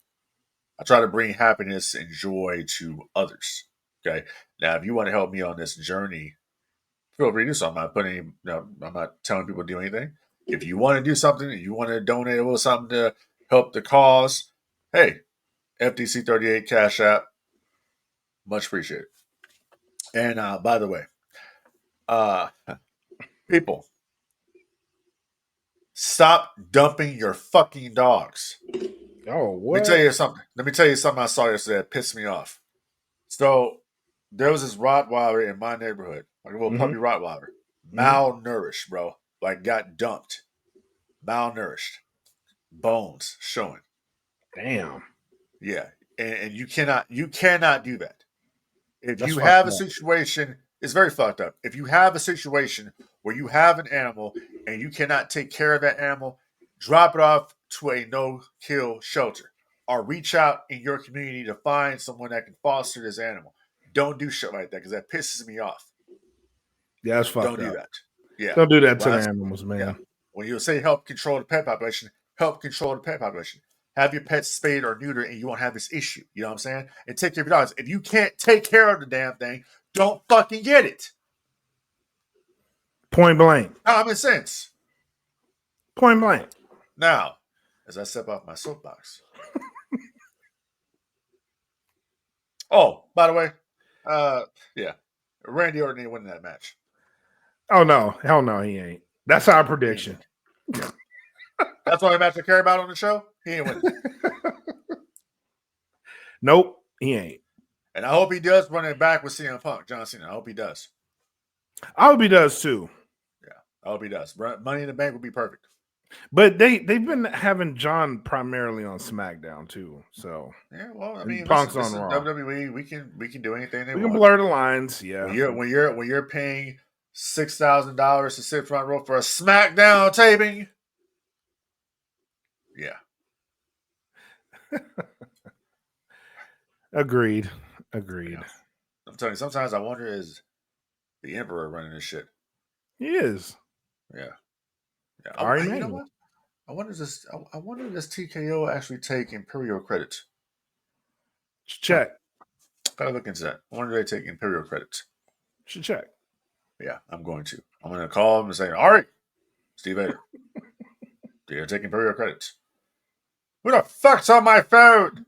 I try to bring happiness and joy to others. Okay. Now, if you want to help me on this journey, feel free to do so. I'm not telling people to do anything. If you want to do something, if you want to donate a little something to help the cause, hey, FDC 38 Cash App, much appreciated. And by the way, people, stop dumping your fucking dogs. Oh, what? Let me tell you something I saw yesterday that pissed me off. So there was this Rottweiler in my neighborhood, like a little puppy Rottweiler, malnourished, bro. Like got dumped, malnourished, bones showing. Damn. Yeah, and you cannot do that. If That's you have a fucked up. situation, it's very fucked up. If you have a situation where you have an animal and you cannot take care of that animal, drop it off to a no-kill shelter, or reach out in your community to find someone that can foster this animal. Don't do shit like that, because that pisses me off. Yeah, that's fucked Don't up. do that. Yeah. Don't do that to the animals, man. Yeah. When you say help control the pet population, help control the pet population. Have your pets spayed or neutered, and you won't have this issue. You know what I'm saying? And take care of your dogs. If you can't take care of the damn thing, don't fucking get it. Point blank. Common sense. Point blank. Now, as I step off my soapbox. Oh, by the way, yeah, Randy Orton ain't winning that match. Oh no, hell no, he ain't. That's our prediction. Yeah. That's the only match I care about on the show. He ain't winning. Nope, he ain't. And I hope he does run it back with CM Punk, John Cena. I hope he does. I hope he does too. Yeah, I hope he does. Money in the Bank would be perfect. But they've been having John primarily on SmackDown too. So yeah, well, I mean, Punk's listen, on Raw. WWE. We can do anything they we want. can blur the lines. Yeah, when you're paying $6,000 to sit front row for a SmackDown taping. Yeah. Agreed. Yeah. I'm telling you, sometimes I wonder, is the Emperor running this shit? He is. Yeah. Ari You know Emanuel. what? I wonder does TKO actually take Imperial credits? Check. Gotta look into that. I wonder if they take Imperial credits. Should check. Yeah, I'm going to. I'm going to call him and say, all right, Steve Vader, you're taking Imperial credits. Who the fuck's on my phone?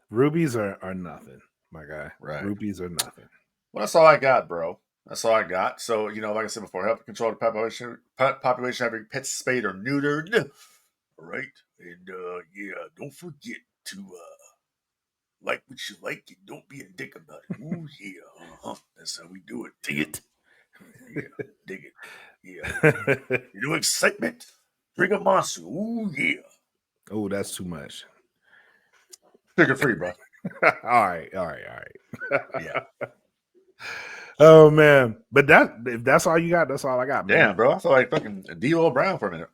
Rubies are nothing, my guy. Right. Rubies are nothing. Well, that's all I got, bro. That's all I got. So, like I said before, help control the population having pets spayed or neutered. All right. And, don't forget to like what you like and don't be a dick about it. Ooh, yeah. That's how we do it. Dig it. Yeah, dig it. Yeah. You know, excitement. Drink a monster. Ooh, yeah. Oh, that's too much. Sugar free, bro. all right. Yeah. Oh man, but if that's all you got, that's all I got, man. Damn, bro. I feel like fucking D.O. Brown for a minute.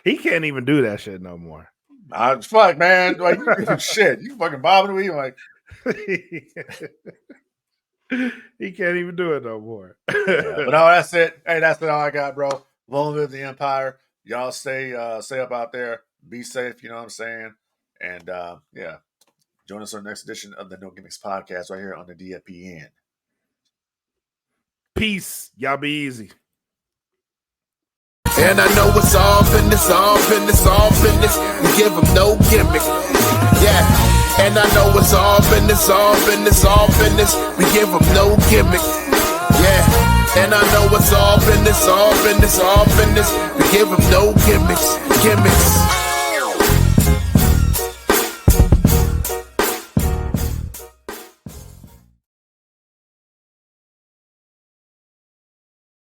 He can't even do that shit no more. Fuck, man. Like, shit. You fucking bobbing with me. Like, he can't even do it no more. But no, that's it. Hey, that's all I got, bro. Long live the Empire. Y'all stay up out there. Be safe, you know what I'm saying? And yeah. Join us on the next edition of the No Gimmicks podcast right here on the DFPN. Peace. Y'all be easy. And I know it's all business, all business, all business. We give them no gimmick. Yeah. And I know it's all business, all business, all business. We give them no gimmick. Yeah. And I know it's all business, all business, all business. We give them no gimmicks.